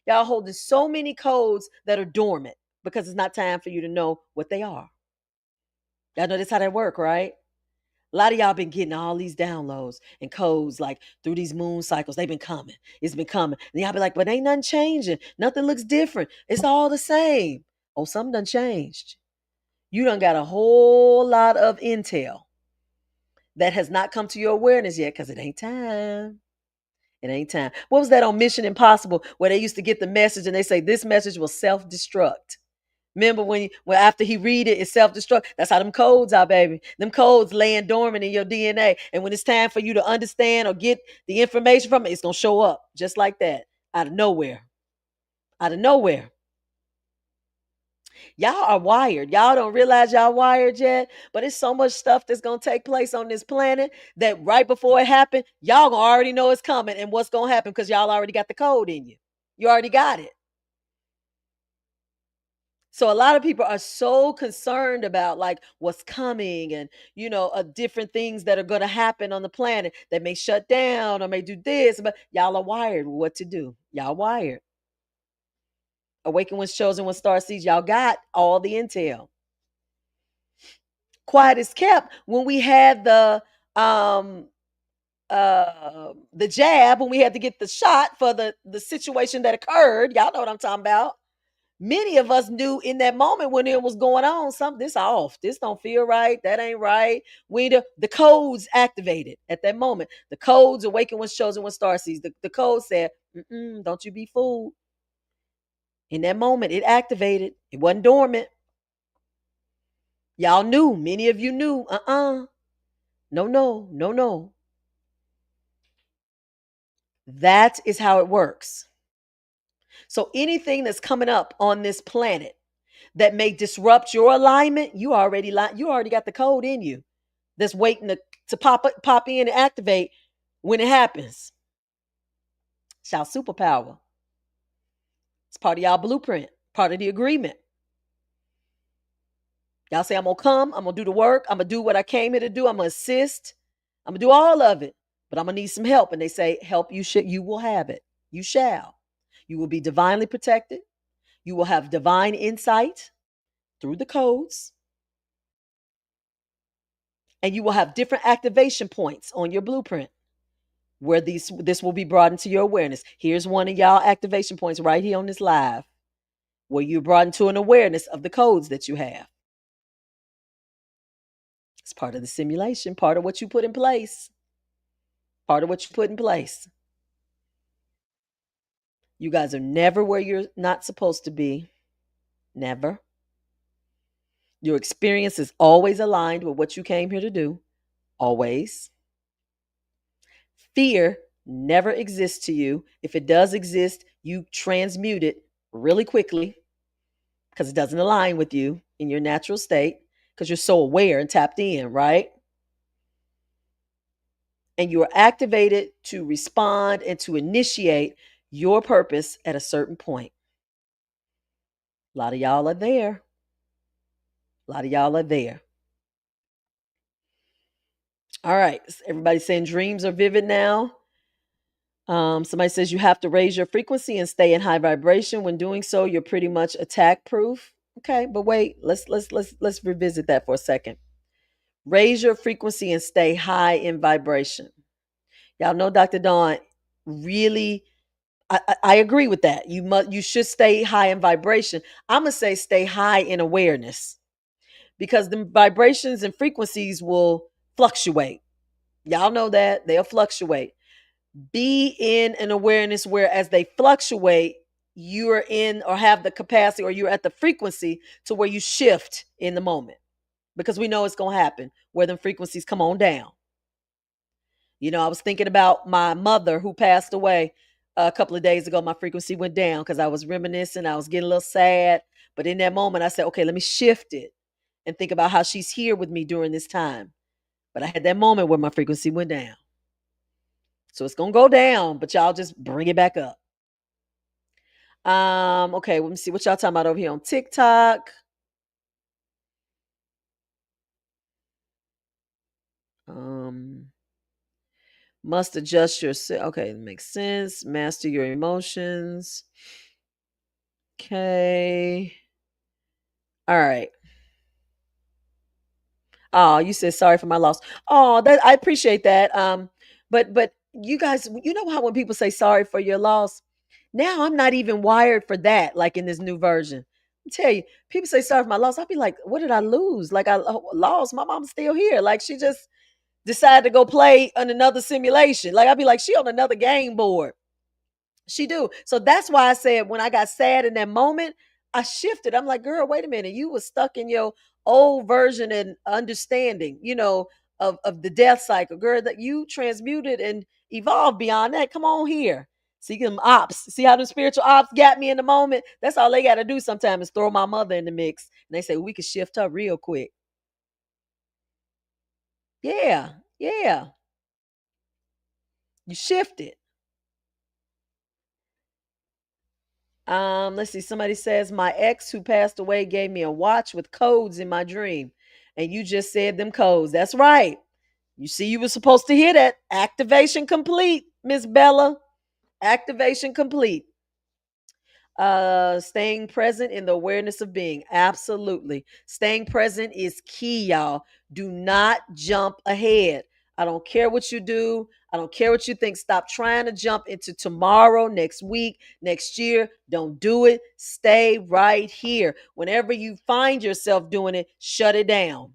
Y'all holding so many codes that are dormant because it's not time for you to know what they are. Y'all know this how that work, right? A lot of y'all been getting all these downloads and codes like through these moon cycles. They've been coming. It's been coming. And y'all be like, but ain't nothing changing. Nothing looks different. It's all the same. Oh, something done changed. You done got a whole lot of intel that has not come to your awareness yet because it ain't time. It ain't time. What was that on Mission Impossible where they used to get the message and they say this message will self-destruct? Remember when after he read it, it self-destruct. That's how them codes are, baby. Them codes laying dormant in your DNA. And when it's time for you to understand or get the information from it, it's gonna show up just like that. Out of nowhere. Out of nowhere. Y'all are wired. Y'all don't realize y'all wired yet, but it's so much stuff that's going to take place on this planet that right before it happened, y'all gonna already know it's coming and what's going to happen because y'all already got the code in you. You already got it. So a lot of people are so concerned about like what's coming and different things that are going to happen on the planet that may shut down or may do this, but y'all are wired what to do. Y'all wired. Awaken was chosen when star seeds. Y'all got all the intel. Quiet is kept when we had the jab, when we had to get the shot for the situation that occurred. Y'all know what I'm talking about. Many of us knew in that moment when it was going on, something this off. This don't feel right. That ain't right. The codes activated at that moment. The codes awaken was chosen when star sees. The code said, don't you be fooled. In that moment, it activated. It wasn't dormant. Y'all knew. Many of you knew. No, no, no, no. That is how it works. So anything that's coming up on this planet that may disrupt your alignment, you already got the code in you that's waiting to pop in and activate when it happens. It's y'all superpower. It's part of y'all blueprint, part of the agreement. Y'all say, I'm gonna come, I'm gonna do the work, I'm gonna do what I came here to do, I'm gonna assist, I'm gonna do all of it, but I'm gonna need some help. And they say, help you will have it. You shall. You will be divinely protected. You will have divine insight through the codes. And you will have different activation points on your blueprint where this will be brought into your awareness. Here's one of y'all activation points right here on this live where you're brought into an awareness of the codes that you have. It's part of the simulation, part of what you put in place. Part of what you put in place. You guys are never where you're not supposed to be. Never. Your experience is always aligned with what you came here to do. Always. Fear never exists to you. If it does exist, you transmute it really quickly because it doesn't align with you in your natural state because you're so aware and tapped in, right? And you are activated to respond and to initiate your purpose at a certain point. A lot of y'all are there. A lot of y'all are there. All right. Everybody's saying dreams are vivid now. Somebody says you have to raise your frequency and stay in high vibration. When doing so, you're pretty much attack proof. Okay, but wait, let's revisit that for a second. Raise your frequency and stay high in vibration. Y'all know Dr. Dawn really. I agree with that. You should stay high in vibration. I'm gonna say stay high in awareness because the vibrations and frequencies will fluctuate. Y'all know that they'll fluctuate. Be in an awareness where as they fluctuate, you're in or have the capacity or you're at the frequency to where you shift in the moment because we know it's going to happen where them frequencies come on down. You know, I was thinking about my mother who passed away a couple of days ago. My frequency went down because I was reminiscing. I was getting a little sad. But in that moment, I said, okay, let me shift it and think about how she's here with me during this time. But I had that moment where my frequency went down. So it's gonna go down, but y'all just bring it back up. Okay, let me see what y'all talking about over here on TikTok. Um, must adjust your okay, makes sense. Master your emotions. Okay. All right. Oh, you said sorry for my loss. Oh, that I appreciate that. But you guys, you know how when people say sorry for your loss, now I'm not even wired for that. Like in this new version, I tell you, people say sorry for my loss. I'll be like, what did I lose? Like I lost. My mom's still here. Like she just decided to go play on another simulation. Like I'd be like, she on another game board. She do. So that's why I said when I got sad in that moment, I shifted. I'm like, girl, wait a minute. You was stuck in your old version and understanding, of the death cycle. Girl, that you transmuted and evolved beyond that. Come on here. See them ops. See how the spiritual ops got me in the moment? That's all they got to do sometimes is throw my mother in the mix. And they say, we could shift her real quick. Yeah. Yeah. You shifted. Let's see. Somebody says my ex who passed away gave me a watch with codes in my dream. And you just said them codes. That's right. You see, you were supposed to hear that. Activation complete, Miss Bella. Activation complete. Staying present in the awareness of being. Absolutely. Staying present is key, y'all. Do not jump ahead. I don't care what you do. I don't care what you think. Stop trying to jump into tomorrow, next week, next year. Don't do it. Stay right here. Whenever you find yourself doing it, shut it down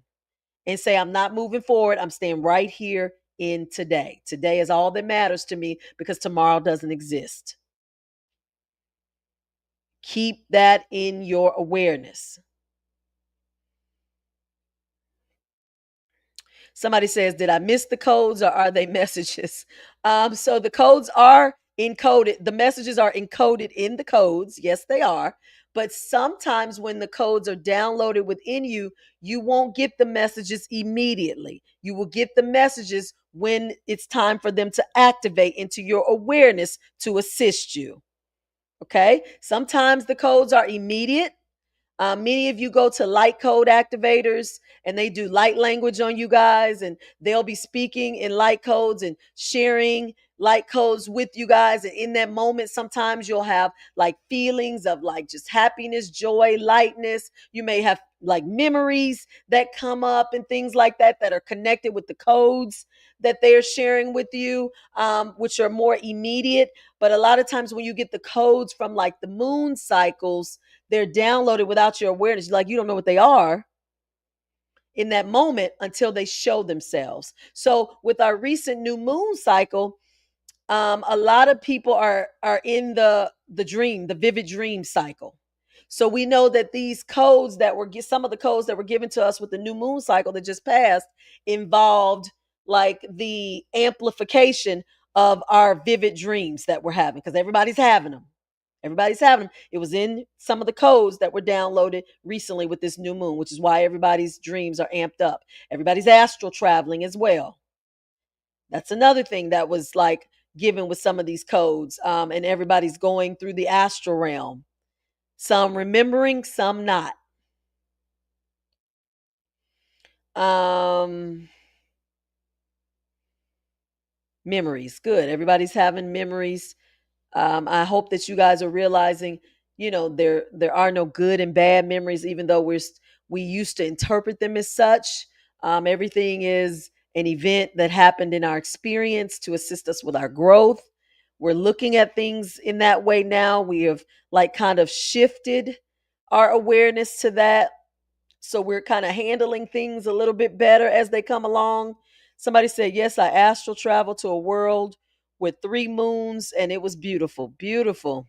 and say, I'm not moving forward. I'm staying right here in today. Today is all that matters to me because tomorrow doesn't exist. Keep that in your awareness. Somebody says, did I miss the codes or are they messages? So the codes are encoded. The messages are encoded in the codes. Yes, they are. But sometimes when the codes are downloaded within you, you won't get the messages immediately. You will get the messages when it's time for them to activate into your awareness to assist you. Okay. Sometimes the codes are immediate. Many of you go to light code activators and they do light language on you guys, and they'll be speaking in light codes and sharing light codes with you guys. And in that moment, sometimes you'll have like feelings of like just happiness, joy, lightness. You may have like memories that come up and things like that that are connected with the codes that they're sharing with you, which are more immediate. But a lot of times when you get the codes from like the moon cycles, they're downloaded without your awareness. Like you don't know what they are. in that moment until they show themselves. So with our recent new moon cycle, a lot of people are in the vivid dream cycle. So we know that these codes that were some of the codes that were given to us with the new moon cycle that just passed involved like the amplification of our vivid dreams that we're having, because everybody's having them. Everybody's having them. It was in some of the codes that were downloaded recently with this new moon, which is why everybody's dreams are amped up. Everybody's astral traveling as well. That's another thing that was like given with some of these codes. And everybody's going through the astral realm. Some remembering, some not. Um, Memories. Good. Everybody's having memories. I hope that you guys are realizing, there are no good and bad memories, even though we used to interpret them as such. Everything is an event that happened in our experience to assist us with our growth. We're looking at things in that way now. We have like kind of shifted our awareness to that. So we're kind of handling things a little bit better as they come along. Somebody said, yes, I astral traveled to a world with three moons and it was beautiful. Beautiful.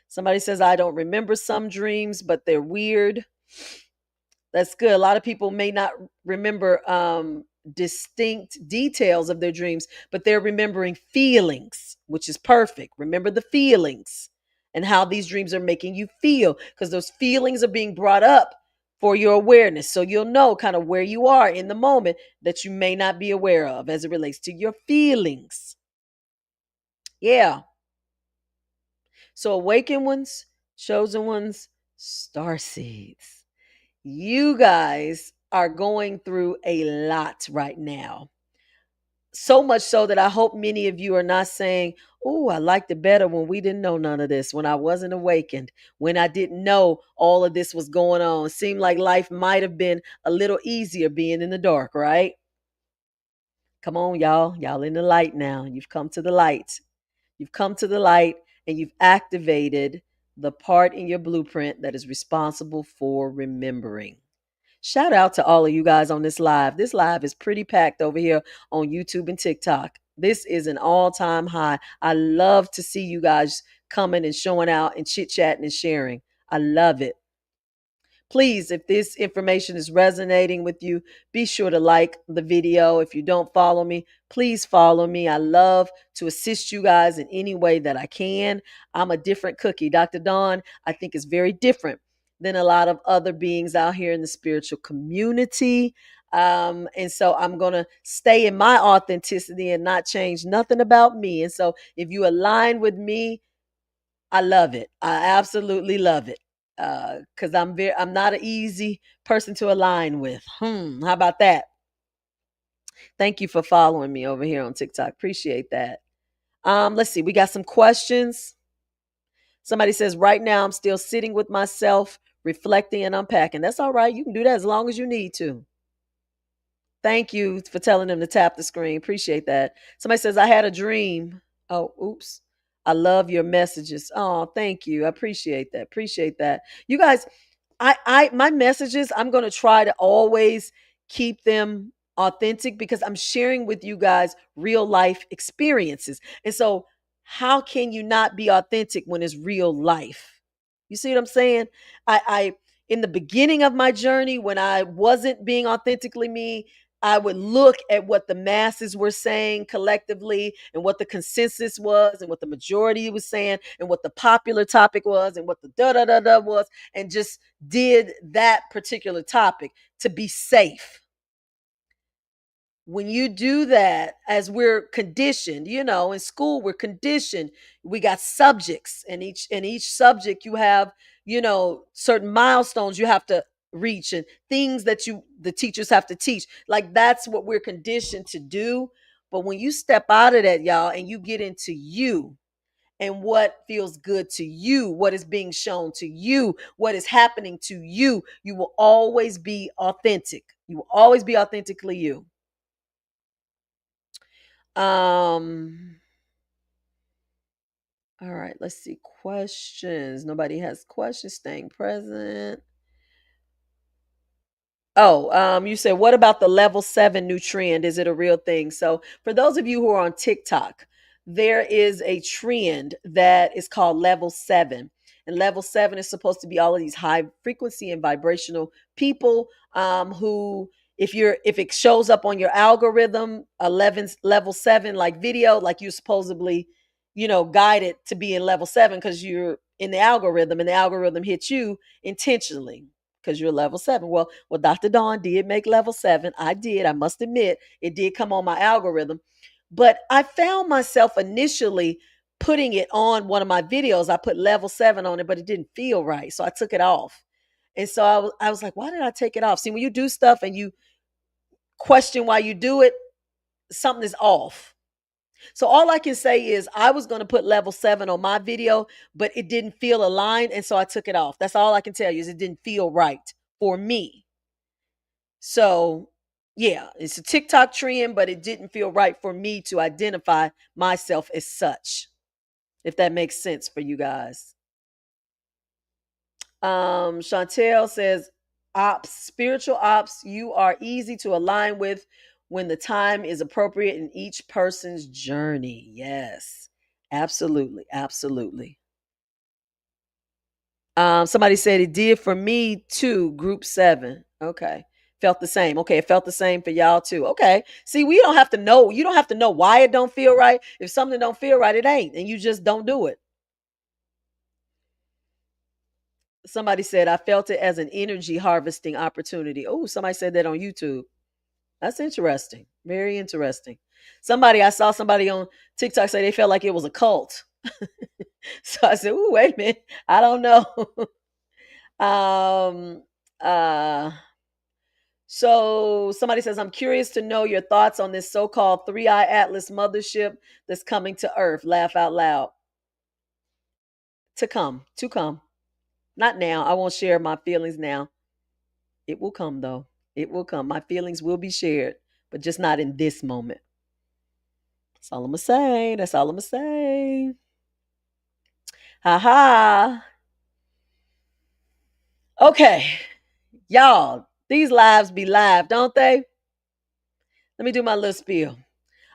Somebody says, I don't remember some dreams, but they're weird. That's good. A lot of people may not remember distinct details of their dreams, but they're remembering feelings, which is perfect. Remember the feelings and how these dreams are making you feel, because those feelings are being brought up for your awareness. So you'll know kind of where you are in the moment that you may not be aware of as it relates to your feelings. Yeah. So awakened ones, chosen ones, star seeds. You guys are going through a lot right now. So much so that I hope many of you are not saying, oh, I liked it better when we didn't know none of this, when I wasn't awakened, when I didn't know all of this was going on. Seemed like life might have been a little easier being in the dark, right? Come on, y'all. Y'all in the light now. You've come to the light. You've come to the light and you've activated the part in your blueprint that is responsible for remembering. Shout out to all of you guys on this live. This live is pretty packed over here on YouTube and TikTok. This is an all-time high. I love to see you guys coming and showing out and chit-chatting and sharing. I love it. Please, if this information is resonating with you, be sure to like the video. If you don't follow me, please follow me. I love to assist you guys in any way that I can. I'm a different cookie. Dr. Dawn, I think, is very different than a lot of other beings out here in the spiritual community. And so I'm going to stay in my authenticity and not change nothing about me. And so if you align with me, I love it. I absolutely love it. Because I'm not an easy person to align with. How about that? Thank you for following me over here on TikTok. Appreciate that. Let's see. We got some questions. Somebody says, right now I'm still sitting with myself, reflecting and unpacking. That's all right. You can do that as long as you need to. Thank you for telling them to tap the screen. Appreciate that. Somebody says, I had a dream. Oh, oops. I love your messages. Oh, thank you. I appreciate that. Appreciate that. You guys, my messages, I'm going to try to always keep them authentic because I'm sharing with you guys real life experiences. And so, how can you not be authentic when it's real life? You see what I'm saying? I in the beginning of my journey, when I wasn't being authentically me, I would look at what the masses were saying collectively and what the consensus was and what the majority was saying and what the popular topic was and what the da da da da was, and just did that particular topic to be safe. When you do that, as we're conditioned, in school we're conditioned, we got subjects, and each subject you have, certain milestones you have to reach and things that the teachers have to teach. Like, that's what we're conditioned to do. But when you step out of that, y'all, and you get into you and what feels good to you, what is being shown to you, what is happening to you, you will always be authentic. You will always be authentically you. Um, all right, let's see. Questions. Nobody has questions. Staying present. Oh, you said, what about the level 7 new trend? Is it a real thing? So, for those of you who are on TikTok, there is a trend that is called level 7. And level 7 is supposed to be all of these high frequency and vibrational people who, if it shows up on your algorithm, 11 level 7 like video, like you're supposedly, guided to be in level 7 because you're in the algorithm, and the algorithm hits you intentionally because you're level 7. Well, Dr. Dawn did make level 7. I did. I must admit, it did come on my algorithm. But I found myself initially putting it on one of my videos. I put level 7 on it, but it didn't feel right. So I took it off. And so I was like, why did I take it off? See, when you do stuff and you question why you do it, something is off. So all I can say is I was going to put level 7 on my video, but it didn't feel aligned. And so I took it off. That's all I can tell you is it didn't feel right for me. So, yeah, it's a TikTok trend, but it didn't feel right for me to identify myself as such, if that makes sense for you guys. Chantel says, ops, spiritual ops, you are easy to align with when the time is appropriate in each person's journey. Yes, absolutely. Absolutely. Somebody said it did for me too. Group 7. Okay. Felt the same. Okay, it felt the same for y'all too. Okay. See, we don't have to know. You don't have to know why it don't feel right. If something don't feel right, it ain't, and you just don't do it. Somebody said I felt it as an energy harvesting opportunity. Oh, somebody said that on YouTube. That's interesting. Very interesting. I saw somebody on TikTok say they felt like it was a cult. So I said, "Ooh, wait a minute. I don't know." um uh So somebody says, I'm curious to know your thoughts on this so-called three-eye atlas mothership that's coming to Earth. Laugh out loud. To come. Not now. I won't share my feelings now. It will come though. It will come. My feelings will be shared, but just not in this moment. That's all I'm gonna say. That's all I'm gonna say. Ha ha. Okay, y'all. These lives be live, don't they? Let me do my little spiel.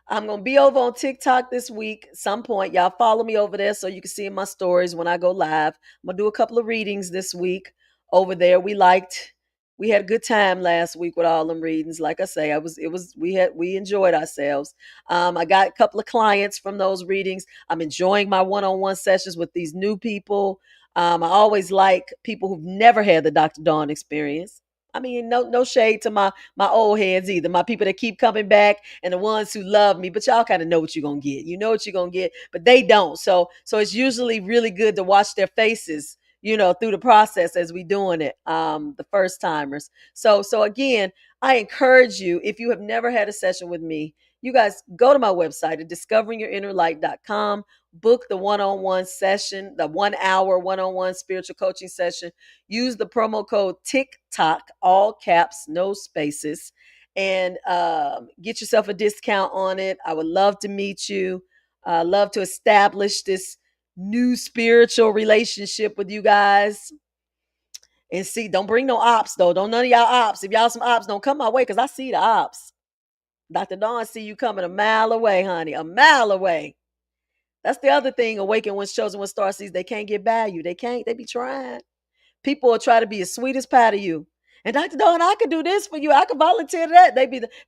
I'm gonna be over on TikTok this week, some point. Y'all follow me over there so you can see in my stories when I go live. I'm gonna do a couple of readings this week over there. We had a good time last week with all them readings. Like I say, we enjoyed ourselves. I got a couple of clients from those readings. I'm enjoying my one-on-one sessions with these new people. I always like people who've never had the Dr. Dawn experience. I mean, no shade to my old heads either. My people that keep coming back and the ones who love me, but y'all kind of know what you're gonna get. You know what you're gonna get, but they don't. So it's usually really good to watch their faces, through the process as we doing it. The first timers. So again, I encourage you, if you have never had a session with me, you guys go to my website at discoveringyourinnerlight.com, book the one-on-one session, the 1 hour one-on-one spiritual coaching session. Use the promo code TikTok, all caps, no spaces, and get yourself a discount on it. I would love to meet you. Love to establish this new spiritual relationship with you guys. And see, don't bring no ops though. Don't none of y'all ops. If y'all some ops, don't come my way because I see the ops. Dr. Dawn see you coming a mile away, honey. A mile away. That's the other thing. Awaken one's chosen one star sees they can't get value. They can't. They be trying. People will try to be as sweet as pie to you. And Dr. Dawn, I could do this for you. I could volunteer that.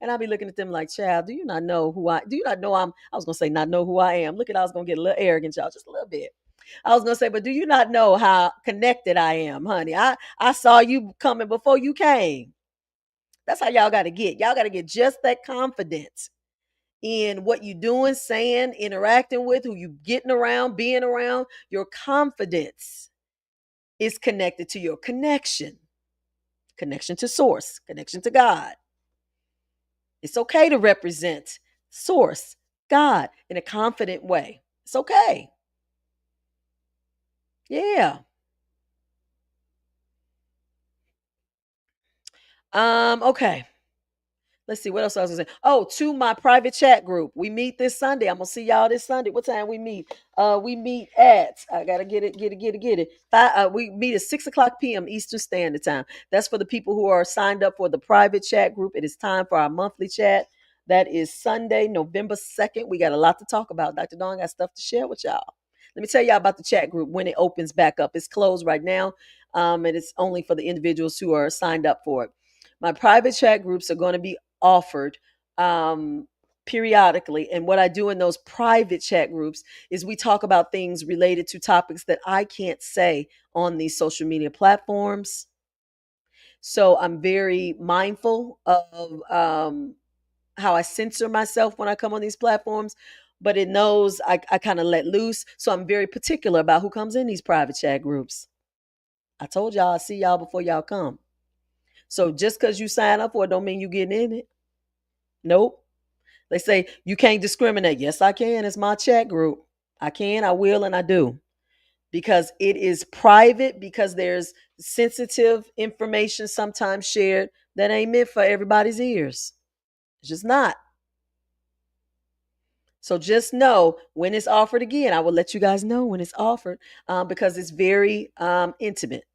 And I'll be looking at them like, child, do you not know who do you not know I was gonna say not know who I am. Look at I was gonna get a little arrogant, y'all, just a little bit. I was gonna say, but do you not know how connected I am, honey? I saw you coming before you came. That's how y'all gotta get. Y'all gotta get just that confidence in what you're doing, saying, interacting with, who you getting around, being around. Your confidence is connected to your connection to source, connection to God. It's okay to represent source, God, in a confident way. It's okay. Yeah. Okay. Let's see what else I was gonna say. Oh, to my private chat group. We meet this Sunday. I'm gonna see y'all this Sunday. What time we meet? We meet at I gotta get it. We meet at 6 o'clock p.m. Eastern Standard Time. That's for the people who are signed up for the private chat group. It is time for our monthly chat. That is Sunday, November 2nd. We got a lot to talk about. Dr. Dawn got stuff to share with y'all. Let me tell y'all about the chat group when it opens back up. It's closed right now, and it's only for the individuals who are signed up for it. My private chat groups are going to be offered periodically. And what I do in those private chat groups is we talk about things related to topics that I can't say on these social media platforms. So I'm very mindful of how I censor myself when I come on these platforms. But it knows I kind of let loose. So I'm very particular about who comes in these private chat groups. I told y'all I'll see y'all before y'all come. So just because you sign up for it don't mean you getting in it. Nope. They say you can't discriminate. Yes, I can. It's my chat group. I can, I will, and I do. Because it is private, because there's sensitive information sometimes shared that ain't meant for everybody's ears. It's just not. So just know when it's offered again. I will let you guys know when it's offered because it's very intimate.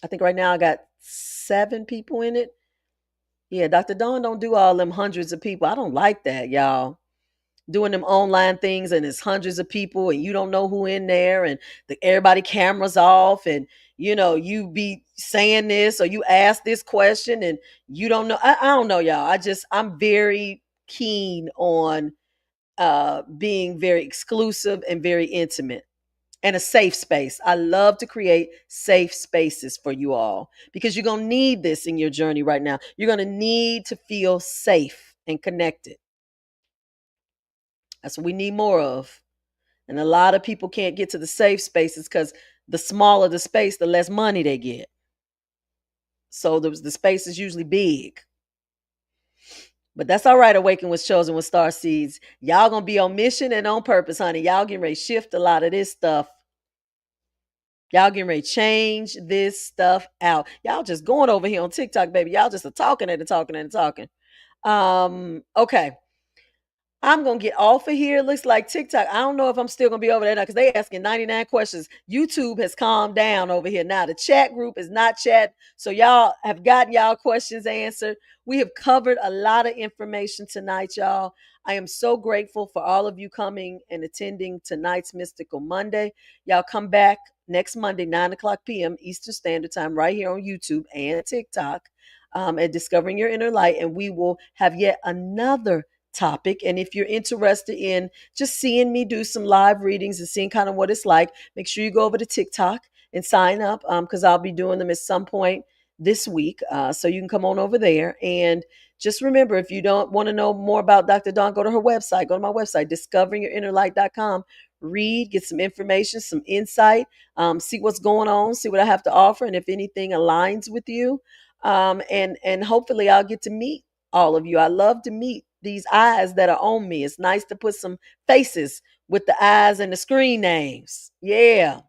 I think right now I got 7 people in it. Yeah, Dr. Dawn don't do all them hundreds of people. I don't like that, y'all. Doing them online things and it's hundreds of people and you don't know who in there and everybody cameras off and you be saying this or you ask this question and you don't know. I don't know, y'all. I'm very keen on being very exclusive and very intimate and a safe space. I love to create safe spaces for you all because you're going to need this in your journey right now. You're going to need to feel safe and connected. That's what we need more of. And a lot of people can't get to the safe spaces because the smaller the space, the less money they get. So the space is usually big. But that's all right. Awaken was chosen with star seeds. Y'all gonna be on mission and on purpose, honey. Y'all getting ready to shift a lot of this stuff. Y'all getting ready to change this stuff out. Y'all just going over here on TikTok, baby. Y'all just are talking and talking and talking. Okay. I'm gonna get off of here. Looks like TikTok. I don't know if I'm still gonna be over there now because they asking 99 questions. YouTube has calmed down over here now. The chat group is not chat, so y'all have gotten y'all questions answered. We have covered a lot of information tonight, y'all. I am so grateful for all of you coming and attending tonight's Mystical Monday. Y'all come back next Monday, 9 o'clock p.m. Eastern Standard Time, right here on YouTube and TikTok, at Discovering Your Inner Light, and we will have yet another topic. And if you're interested in just seeing me do some live readings and seeing kind of what it's like, make sure you go over to TikTok and sign up because I'll be doing them at some point this week. So you can come on over there. And just remember, if you don't want to know more about Dr. Dawn, go to her website. Go to my website, discoveringyourinnerlight.com. Read, get some information, some insight, see what's going on, see what I have to offer, and if anything aligns with you. And hopefully I'll get to meet all of you. I love to meet these eyes that are on me. It's nice to put some faces with the eyes and the screen names. Yeah.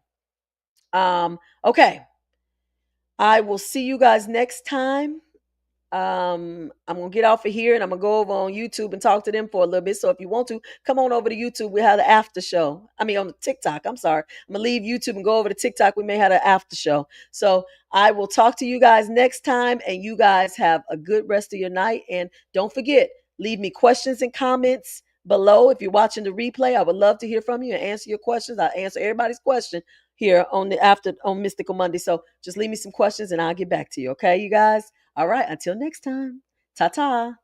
Okay. I will see you guys next time. I'm gonna get off of here and I'm gonna go over on YouTube and talk to them for a little bit. So if you want to come on over to YouTube, we have the after show. I mean on TikTok. I'm sorry. I'm gonna leave YouTube and go over to TikTok. We may have an after show. So I will talk to you guys next time, and you guys have a good rest of your night. And don't forget, leave me questions and comments below. If you're watching the replay, I would love to hear from you and answer your questions. I answer everybody's question here on Mystical Monday. So just leave me some questions and I'll get back to you. Okay, you guys. All right. Until next time. Ta ta.